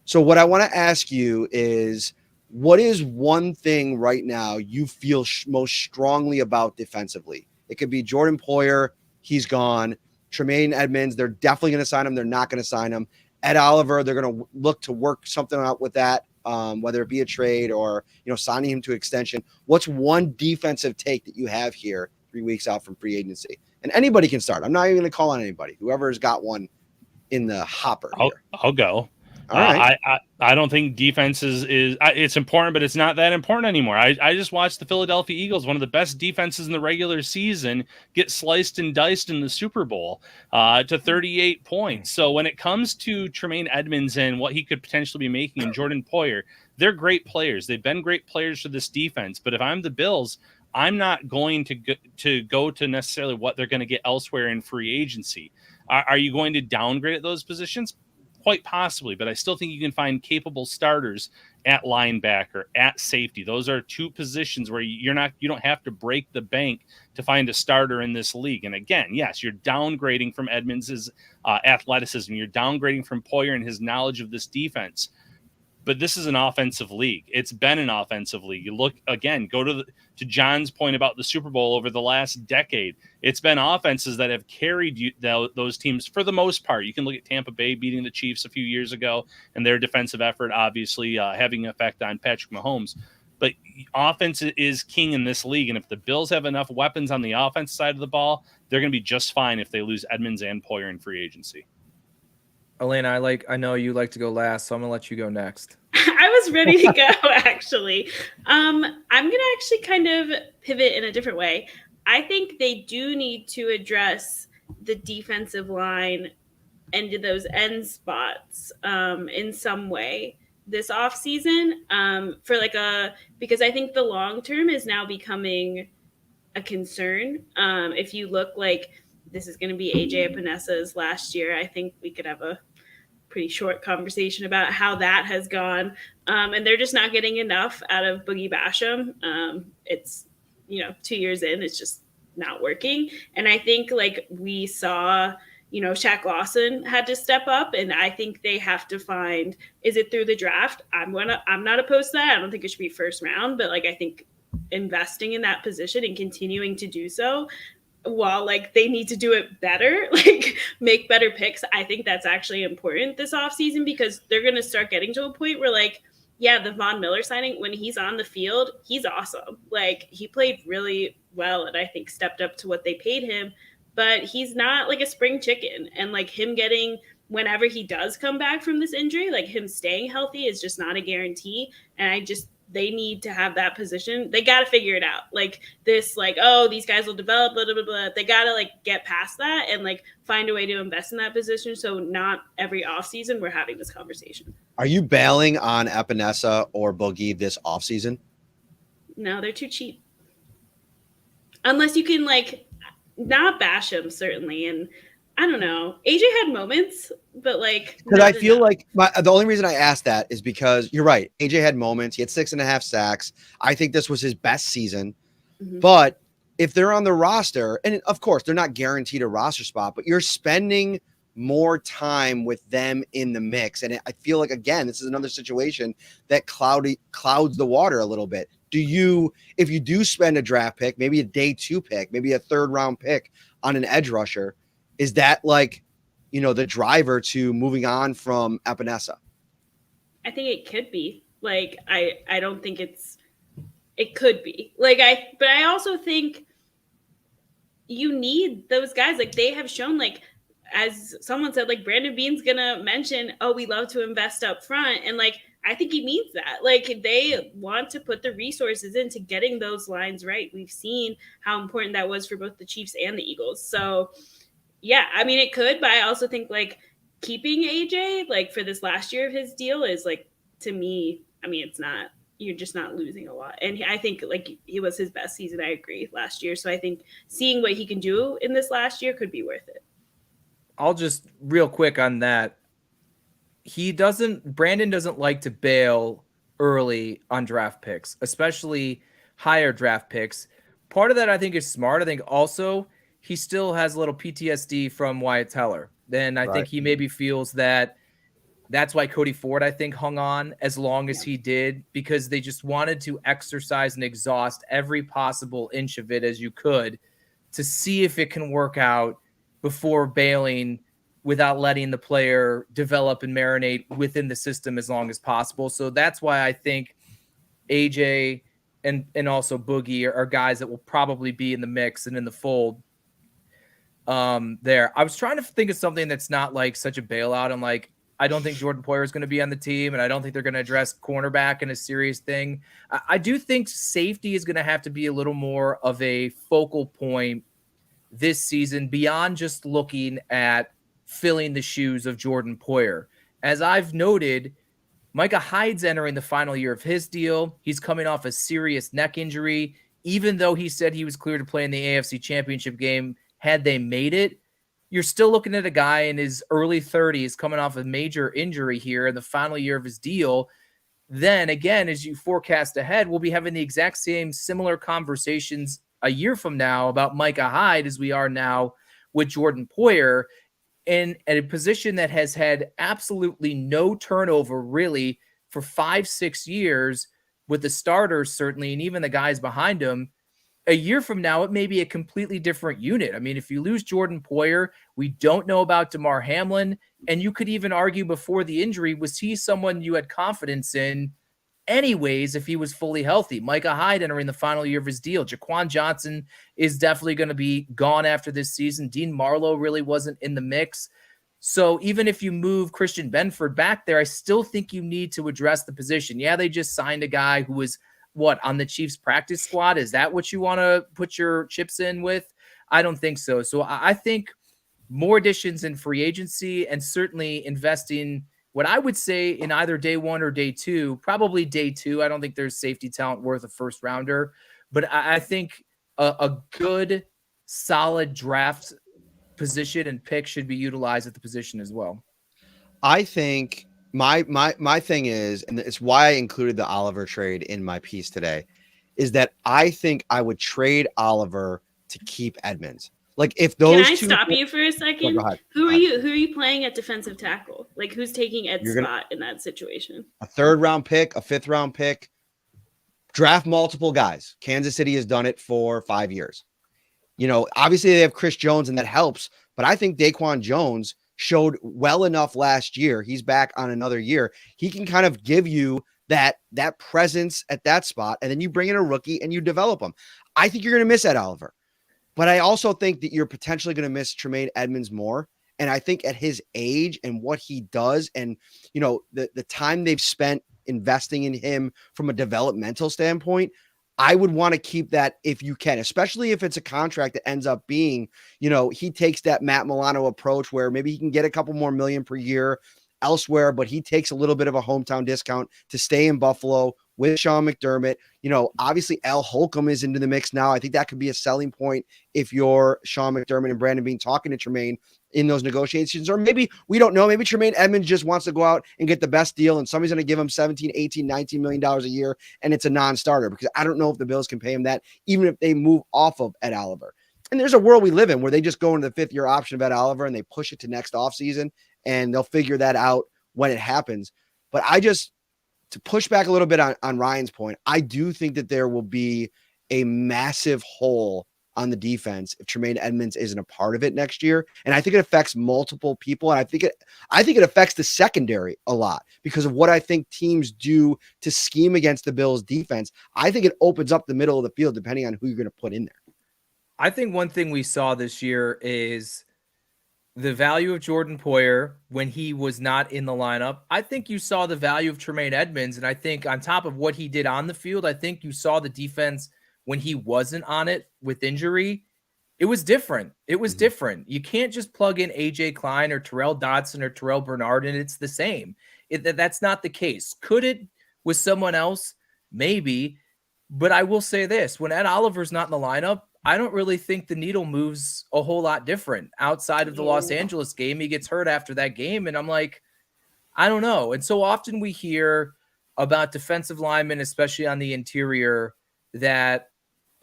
So what I want to ask you is, what is one thing right now you feel most strongly about defensively? It could be Jordan Poyer. He's gone. Tremaine Edmonds, they're definitely going to sign him. They're not going to sign him. Ed Oliver, they're going to look to work something out with that, whether it be a trade or, signing him to extension. What's one defensive take that you have here 3 weeks out from free agency? And anybody can start. I'm not even going to call on anybody. Whoever's got one in the hopper here. I'll go. All right. I don't think defense is it's important, but it's not that important anymore. I just watched the Philadelphia Eagles, one of the best defenses in the regular season, get sliced and diced in the Super Bowl to 38 points. So when it comes to Tremaine Edmonds and what he could potentially be making, and Jordan Poyer, they're great players. They've been great players for this defense. But if I'm the Bills, I'm not going to go to necessarily what they're going to get elsewhere in free agency. Are you going to downgrade at those positions? Quite possibly, but I still think you can find capable starters at linebacker, at safety. Those are two positions where you don't have to break the bank to find a starter in this league. And again, yes, you're downgrading from Edmonds' athleticism. You're downgrading from Poyer and his knowledge of this defense. But this is an offensive league. It's been an offensive league. You look again, go to John's point about the Super Bowl over the last decade. It's been offenses that have carried those teams for the most part. You can look at Tampa Bay beating the Chiefs a few years ago and their defensive effort, obviously having an effect on Patrick Mahomes. But offense is king in this league. And if the Bills have enough weapons on the offense side of the ball, they're going to be just fine if they lose Edmonds and Poyer in free agency. Alaina, I know you like to go last, so I'm gonna let you go next. I was ready to go, actually. I'm gonna actually kind of pivot in a different way. I think they do need to address the defensive line and those end spots in some way this offseason because I think the long term is now becoming a concern. If you look like this is going to be AJ Epinessa's last year, I think we could have a pretty short conversation about how that has gone. And they're just not getting enough out of Boogie Basham. It's, 2 years in, it's just not working. And I think we saw, Shaq Lawson had to step up, and I think they have to find, is it through the draft? I'm not opposed to that. I don't think it should be first round, but I think investing in that position and continuing to do so while they need to do it better, make better picks. I think that's actually important this offseason because they're going to start getting to a point where the Von Miller signing, when he's on the field, he's awesome. He played really well and I think stepped up to what they paid him, but he's not a spring chicken. And him getting, whenever he does come back from this injury, him staying healthy is just not a guarantee. And they need to have that position. They got to figure it out. These guys will develop, blah, blah, blah, blah. They got to get past that and find a way to invest in that position. So not every offseason we're having this conversation. Are you bailing on Epinesa or Boogie this offseason? No, they're too cheap. Unless you can not bash them, certainly. And I don't know. AJ had moments, but because I feel the only reason I asked that is because you're right. AJ had moments. He had 6.5 sacks. I think this was his best season. Mm-hmm. But if they're on the roster, and of course they're not guaranteed a roster spot, but you're spending more time with them in the mix. And I feel again, this is another situation that clouds the water a little bit. If you do spend a draft pick, maybe a day 2 pick, maybe a 3rd round pick on an edge rusher, is that the driver to moving on from Epinesa? I think it could be. I don't think it could be. But I also think you need those guys. They have shown, as someone said, Brandon Beane's gonna mention, we love to invest up front. And I think he means that. They want to put the resources into getting those lines right. We've seen how important that was for both the Chiefs and the Eagles. So yeah, I mean, it could, but I also think keeping AJ for this last year of his deal is to me, I mean, it's not, you're just not losing a lot. And I think it was his best season. I agree last year. So I think seeing what he can do in this last year could be worth it. I'll just real quick on that. Brandon doesn't like to bail early on draft picks, especially higher draft picks. Part of that I think is smart. I think also he still has a little PTSD from Wyatt Teller. Then I think he maybe feels that that's why Cody Ford, I think, hung on as long as he did, because they just wanted to exercise and exhaust every possible inch of it as you could to see if it can work out before bailing without letting the player develop and marinate within the system as long as possible. So that's why I think AJ and also Boogie are guys that will probably be in the mix and in the fold there. I was trying to think of something that's not like such a bailout. I'm like, I don't think Jordan Poyer is going to be on the team, and I don't think they're going to address cornerback in a serious thing. I do think safety is going to have to be a little more of a focal point this season beyond just looking at filling the shoes of Jordan Poyer. As I've noted, Micah Hyde's entering the final year of his deal. He's coming off a serious neck injury. Even though he said he was clear to play in the AFC Championship game had they made it, you're still looking at a guy in his early 30s coming off a major injury here in the final year of his deal. Then again, as you forecast ahead, we'll be having the exact same similar conversations a year from now about Micah Hyde as we are now with Jordan Poyer, in at a position that has had absolutely no turnover really for 5-6 years with the starters, certainly, and even the guys behind him. A year from now, it may be a completely different unit. I mean, if you lose Jordan Poyer, we don't know about DeMar Hamlin. And you could even argue before the injury, was he someone you had confidence in anyways if he was fully healthy? Micah Hyde entering the final year of his deal. Jaquan Johnson is definitely going to be gone after this season. Dean Marlowe really wasn't in the mix. So even if you move Christian Benford back there, I still think you need to address the position. Yeah, they just signed a guy who was on the Chiefs practice squad? Is that what you want to put your chips in with? I don't think so. So I think more additions in free agency and certainly investing what I would say in either day one or day two, probably day two. I don't think there's safety talent worth a first rounder, but I think a good, solid draft position and pick should be utilized at the position as well. I think my thing is, and it's why I included the Oliver trade in my piece today, is that I think I would trade Oliver to keep Edmonds. Like if those Can I stop you for a second? Who are you playing at defensive tackle? Like who's taking Ed's spot in that situation? A 3rd round pick, a 5th round pick, draft multiple guys. Kansas City has done it for 5 years. You know, obviously they have Chris Jones and that helps, but I think Daquan Jones showed well enough last year. He's back on another year. He can kind of give you that presence at that spot, and then you bring in a rookie and you develop him. I think you're going to miss Ed Oliver, but I also think that you're potentially going to miss Tremaine Edmonds more. And I think at his age and what he does, and you know the time they've spent investing in him from a developmental standpoint, I would want to keep that if you can, especially if it's a contract that ends up being, you know, he takes that Matt Milano approach where maybe he can get a couple more million per year elsewhere, but he takes a little bit of a hometown discount to stay in Buffalo with Sean McDermott. You know, obviously Al Holcomb is into the mix now. I think that could be a selling point if you're Sean McDermott and Brandon Beane talking to Tremaine in those negotiations. Or maybe, we don't know, maybe Tremaine Edmonds just wants to go out and get the best deal and somebody's going to give him 17, 18, 19 million dollars a year and it's a non-starter, because I don't know if the Bills can pay him that, even if they move off of Ed Oliver. And there's a world we live in where they just go into the 5th year option of Ed Oliver and they push it to next offseason, and they'll figure that out when it happens. But to push back a little bit on Ryan's point, I do think that there will be a massive hole on the defense if Tremaine Edmonds isn't a part of it next year. And I think it affects multiple people. And I think it affects the secondary a lot because of what I think teams do to scheme against the Bills defense. I think it opens up the middle of the field depending on who you're going to put in there. I think one thing we saw this year is the value of Jordan Poyer when he was not in the lineup. I think you saw the value of Tremaine Edmonds. And I think on top of what he did on the field, I think you saw the defense when he wasn't on it with injury. It was different. It was different. You can't just plug in AJ Klein or Terrell Dotson or Terrell Bernard and it's the same. That's not the case. Could it with someone else? Maybe. But I will say this, when Ed Oliver's not in the lineup, I don't really think the needle moves a whole lot different outside of the Los Angeles game. He gets hurt after that game, and I'm like, I don't know. And so often we hear about defensive linemen, especially on the interior, that,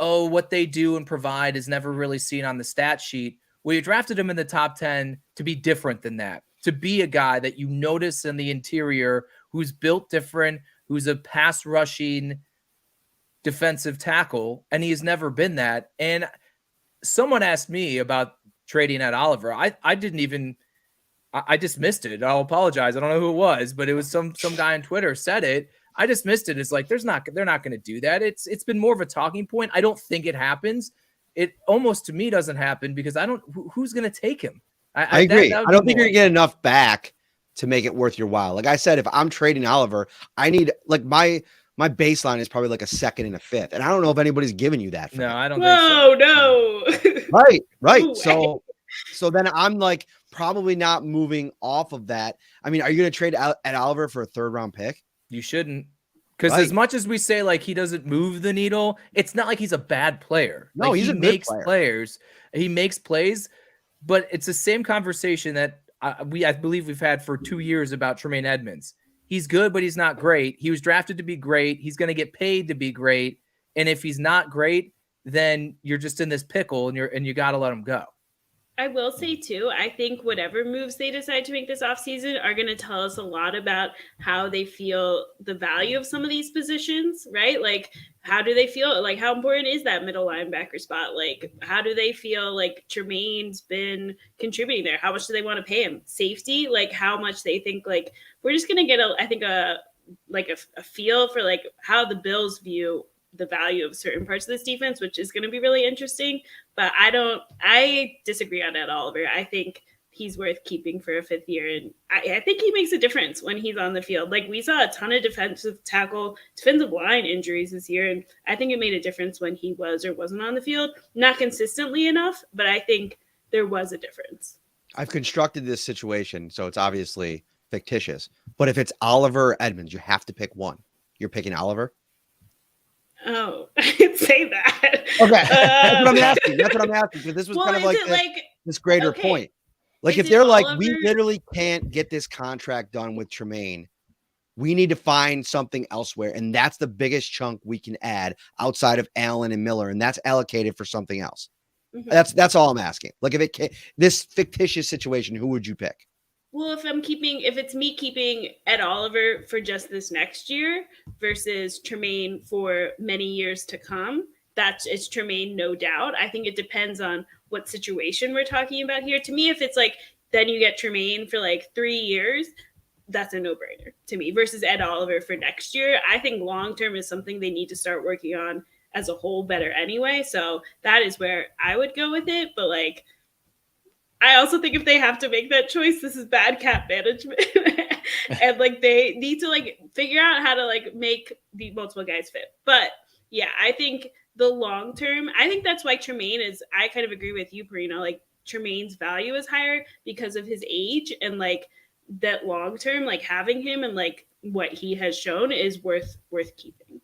oh, what they do and provide is never really seen on the stat sheet. Well, you drafted him in the top 10 to be different than that, to be a guy that you notice in the interior who's built different, who's a pass rushing defensive tackle, and he has never been that. And someone asked me about trading Ed Oliver. I didn't even, I dismissed it. I'll apologize. I don't know who it was, but it was some guy on Twitter said it. I dismissed it. It's like, they're not going to do that. It's been more of a talking point. I don't think it happens. It almost to me doesn't happen because who's going to take him? I agree. I don't think you're going to get enough back to make it worth your while. Like I said, if I'm trading Oliver, I need like my baseline is probably like a second and a fifth. And I don't know if anybody's giving you that. No, I don't think so. No. Right. No So then I'm like probably not moving off of that. I mean, are you going to trade Ed Oliver for a 3rd round pick? You shouldn't. Because as much as we say like he doesn't move the needle, it's not like he's a bad player. No, like, he makes players. He makes plays, but it's the same conversation that I believe we've had for 2 years about Tremaine Edmunds. He's good, but he's not great. He was drafted to be great. He's going to get paid to be great. And if he's not great, then you're just in this pickle and you got to let him go. I will say too, I think whatever moves they decide to make this offseason are going to tell us a lot about how they feel the value of some of these positions, right? Like, how do they feel? Like, how important is that middle linebacker spot? Like, how do they feel like Tremaine's been contributing there? How much do they want to pay him? Safety? Like, how much they think, like, we're just going to get a feel for like how the Bills view the value of certain parts of this defense, which is going to be really interesting. But I disagree on Ed Oliver. I think he's worth keeping for a 5th year. And I think he makes a difference when he's on the field. Like, we saw a ton of defensive line injuries this year. And I think it made a difference when he was or wasn't on the field. Not consistently enough, but I think there was a difference. I've constructed this situation, so it's obviously fictitious. But if it's Oliver or Edmunds, you have to pick one. You're picking Oliver? Oh, I didn't say that. Okay. That's what I'm asking. Because this was kind of like this greater point. Like, if they're like, we literally can't get this contract done with Tremaine, we need to find something elsewhere. And that's the biggest chunk we can add outside of Allen and Miller. And that's allocated for something else. Mm-hmm. That's all I'm asking. Like, if it can, this fictitious situation, who would you pick? Well, if it's me keeping Ed Oliver for just this next year versus Tremaine for many years to come, it's Tremaine, no doubt. I think it depends on what situation we're talking about here. To me, if it's like, then you get Tremaine for like 3 years, that's a no-brainer to me versus Ed Oliver for next year. I think long-term is something they need to start working on as a whole better anyway. So that is where I would go with it. But like, I also think if they have to make that choice, this is bad cap management. And like, they need to like figure out how to like make the multiple guys fit. But yeah, I think the long term, I think that's why Tremaine is, I kind of agree with you, Parrino, like Tremaine's value is higher because of his age, and like that long term, like having him and like what he has shown is worth keeping.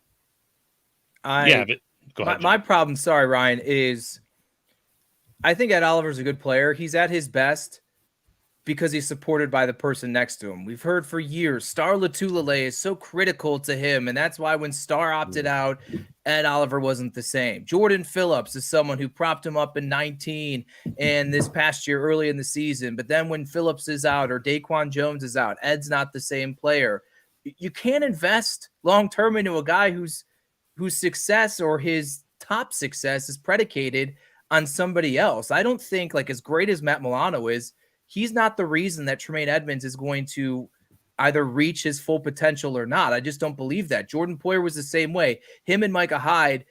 But go ahead. My problem, sorry, Ryan, is I think Ed Oliver's a good player. He's at his best because he's supported by the person next to him. We've heard for years, Star Lotulelei is so critical to him, and that's why when Star opted out, Ed Oliver wasn't the same. Jordan Phillips is someone who propped him up in 19 and this past year early in the season. But then when Phillips is out or Daquan Jones is out, Ed's not the same player. You can't invest long-term into a guy whose success or his top success is predicated on somebody else. I don't think, like, as great as Matt Milano is, he's not the reason that Tremaine Edmunds is going to either reach his full potential or not. I just don't believe that. Jordan Poyer was the same way. Him and Micah Hyde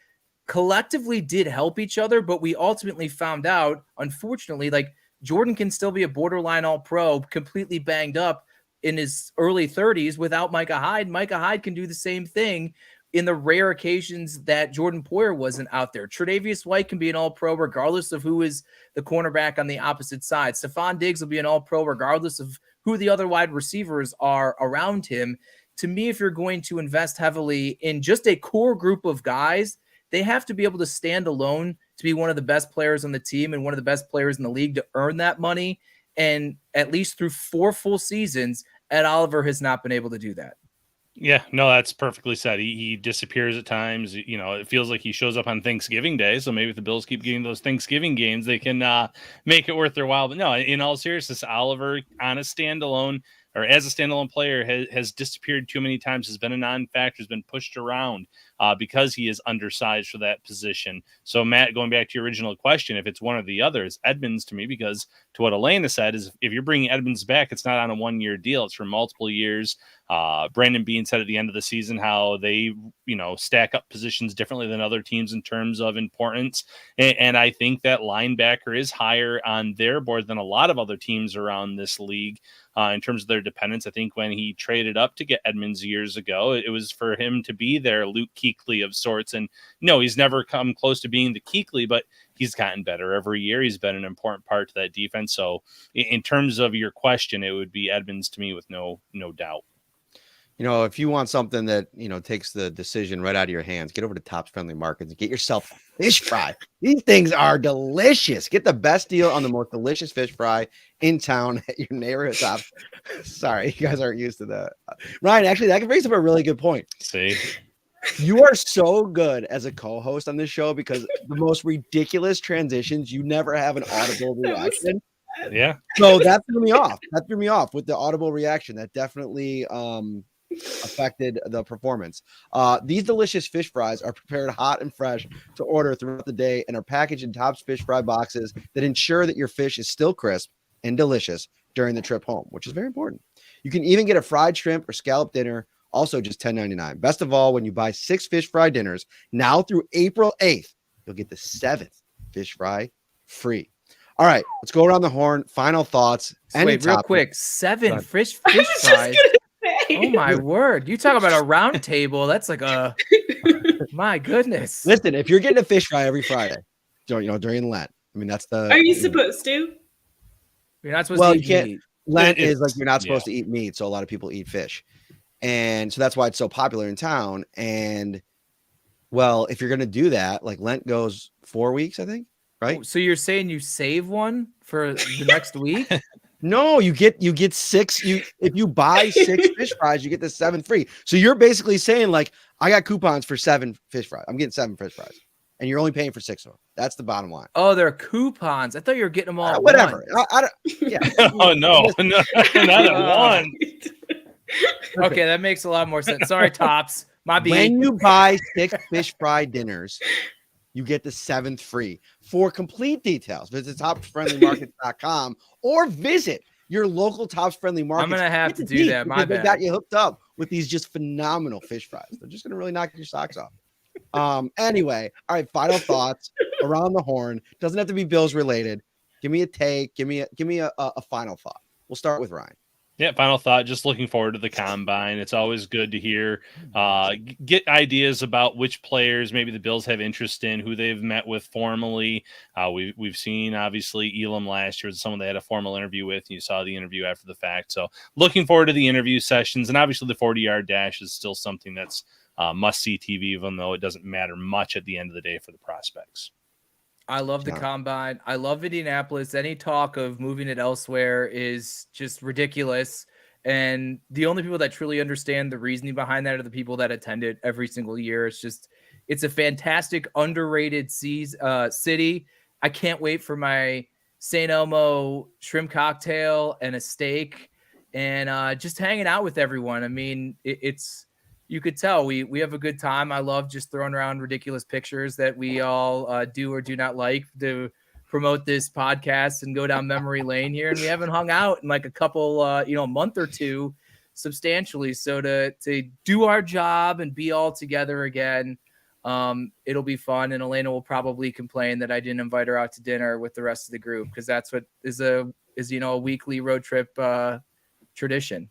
collectively did help each other, but we ultimately found out, unfortunately, like, Jordan can still be a borderline all-pro, completely banged up in his early 30s without Micah Hyde. Micah Hyde can do the same thing in the rare occasions that Jordan Poyer wasn't out there. Tre'Davious White can be an all-pro regardless of who is the cornerback on the opposite side. Stefon Diggs will be an all-pro regardless of who the other wide receivers are around him. To me, if you're going to invest heavily in just a core group of guys, they have to be able to stand alone to be one of the best players on the team and one of the best players in the league to earn that money. And at least through 4 full seasons, Ed Oliver has not been able to do that. Yeah, no, that's perfectly said. He disappears at times. You know, it feels like he shows up on Thanksgiving Day. So maybe if the Bills keep getting those Thanksgiving games, they can make it worth their while. But no, in all seriousness, Oliver on a standalone or as a standalone player has disappeared too many times, has been a non-factor, has been pushed around because he is undersized for that position. So Matt, going back to your original question, if it's one or the other, it's Edmonds to me, because to what Alaina said is if you're bringing Edmonds back, it's not on a 1-year deal. It's for multiple years. Brandon Beane said at the end of the season how they, stack up positions differently than other teams in terms of importance. And I think that linebacker is higher on their board than a lot of other teams around this league in terms of their dependence. I think when he traded up to get Edmonds years ago, it was for him to be their Luke Kuechly of sorts. And no, he's never come close to being the Kuechly, but he's gotten better every year. He's been an important part to that defense. So in terms of your question, it would be Edmonds to me with no doubt. If you want something that, takes the decision right out of your hands, get over to Tops Friendly Markets and get yourself a fish fry. These things are delicious. Get the best deal on the most delicious fish fry in town at your neighborhood Tops. Sorry, you guys aren't used to that. Ryan, actually, that brings up a really good point. See? You are so good as a co-host on this show because the most ridiculous transitions, you never have an audible reaction. Yeah. So that threw me off. That threw me off with the audible reaction. That definitely affected the performance. These delicious fish fries are prepared hot and fresh to order throughout the day and are packaged in Tops fish fry boxes that ensure that your fish is still crisp and delicious during the trip home, which is very important. You can even get a fried shrimp or scallop dinner, also just $10.99. Best of all, when you buy 6 fish fry dinners now through April 8th, you'll get the 7th fish fry free. All right, let's go around the horn. Final thoughts. Wait, real quick. 7 fish fries. Oh my word! You talk about a round table. That's like my goodness. Listen, if you're getting a fish fry every Friday, during Lent, I mean that's the. Are you supposed to? You're not supposed to eat meat. Lent is like you're not supposed to eat meat, so a lot of people eat fish, and so that's why it's so popular in town. And well, if you're gonna do that, like Lent goes 4 weeks, I think, right? So you're saying you save one for the next week? No, you get 6. If you buy 6 fish fries, you get the 7th free. So you're basically saying like, I got coupons for 7 fish fries. I'm getting 7 fish fries, and you're only paying for 6 of them. That's the bottom line. Oh, they're coupons. I thought you were getting them all. Whatever. I don't. Yeah. Oh no, not at one. Okay, that makes a lot more sense. Sorry, Tops. My bad. When you buy 6 fish fry dinners, you get the 7th free. For complete details, visit topsfriendlymarkets.com or visit your local Tops Friendly Markets. I'm going to have to do that. My bad. They got you hooked up with these just phenomenal fish fries. They're just going to really knock your socks off. Anyway, all right, final thoughts around the horn. Doesn't have to be Bills related. Give me a take. Give me a final thought. We'll start with Ryan. Yeah, final thought. Just looking forward to the combine. It's always good to hear, get ideas about which players maybe the Bills have interest in, who they've met with formally. We've seen obviously Elam last year was someone they had a formal interview with. And you saw the interview after the fact. So looking forward to the interview sessions, and obviously the 40-yard dash is still something that's must-see TV, even though it doesn't matter much at the end of the day for the prospects. I love the combine. I love Indianapolis. Any talk of moving it elsewhere is just ridiculous. And the only people that truly understand the reasoning behind that are the people that attend it every single year. It's a fantastic, underrated city. I can't wait for my St. Elmo shrimp cocktail and a steak and just hanging out with everyone. I mean, you could tell we have a good time. I love just throwing around ridiculous pictures that we all do or do not like to promote this podcast and go down memory lane here. And we haven't hung out in like a couple, a month or two substantially. So to do our job and be all together again, it'll be fun. And Alaina will probably complain that I didn't invite her out to dinner with the rest of the group, because that's what is a weekly road trip tradition.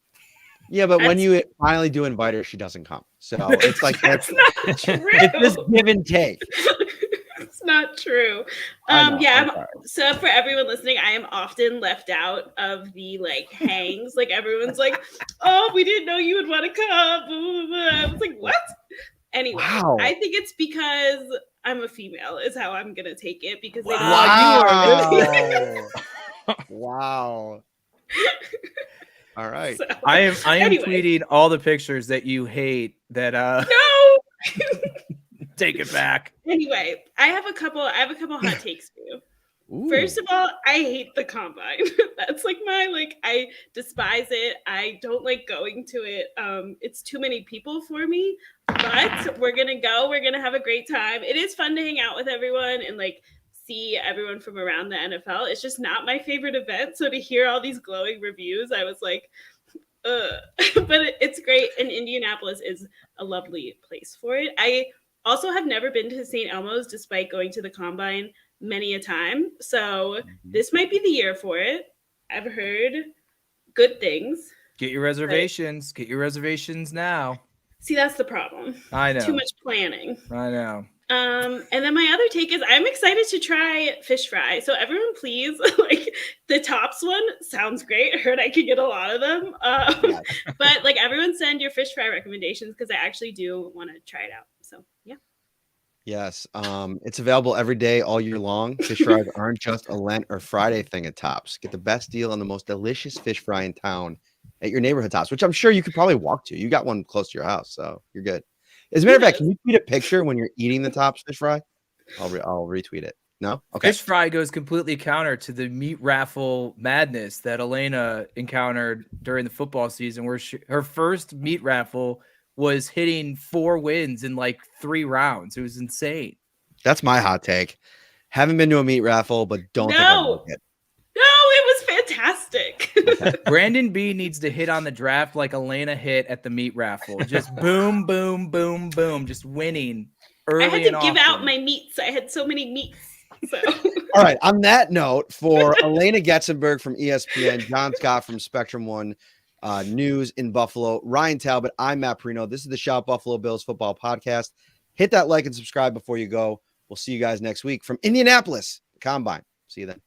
Yeah, but when you finally do invite her, she doesn't come. So it's like that's not true. It's this give and take. It's not true. So for everyone listening, I am often left out of the hangs. Like everyone's like, "Oh, we didn't know you would want to come." Blah, blah, blah. I was like, "What?" Anyway, wow. I think it's because I'm a female is how I'm gonna take it because wow. Wow. All right. So, I am anyway. tweeting all the pictures that you hate that no take it back. Anyway, I have a couple hot takes for you. Ooh. First of all, I hate the combine. That's like I despise it. I don't like going to it. It's too many people for me, but we're going to go. We're going to have a great time. It is fun to hang out with everyone and like see everyone from around the NFL. It's just not my favorite event. So to hear all these glowing reviews, I was like, but it's great. And Indianapolis is a lovely place for it. I also have never been to St. Elmo's despite going to the combine many a time. So this might be the year for it. I've heard good things. Get your reservations. Get your reservations now. See, that's the problem. I know. Too much planning. I know. And then my other take is I'm excited to try fish fry. So everyone please, like the Tops one sounds great. I heard I could get a lot of them. But like everyone send your fish fry recommendations because I actually do want to try it out. So yeah. Yes. It's available every day, all year long. Fish fries aren't just a Lent or Friday thing at Tops. Get the best deal on the most delicious fish fry in town at your neighborhood Tops, which I'm sure you could probably walk to. You got one close to your house, so you're good. As a matter of fact, can you tweet a picture when you're eating the Tops fish fry? I'll retweet it. No? Okay. Fish fry goes completely counter to the meat raffle madness that Alaina encountered during the football season, where her first meat raffle was hitting 4 wins in like 3 rounds. It was insane. That's my hot take. Haven't been to a meat raffle, but don't think I like it. No, it was fantastic. Brandon B needs to hit on the draft like Alaina hit at the meat raffle. Just boom, boom, boom, boom. Just winning early. I had to give out my meats. I had so many meats. So. All right. On that note, for Alaina Getzenberg from ESPN, John Scott from Spectrum One News in Buffalo, Ryan Talbot, I'm Matt Parrino. This is the Shout Buffalo Bills Football Podcast. Hit that like and subscribe before you go. We'll see you guys next week from Indianapolis Combine. See you then.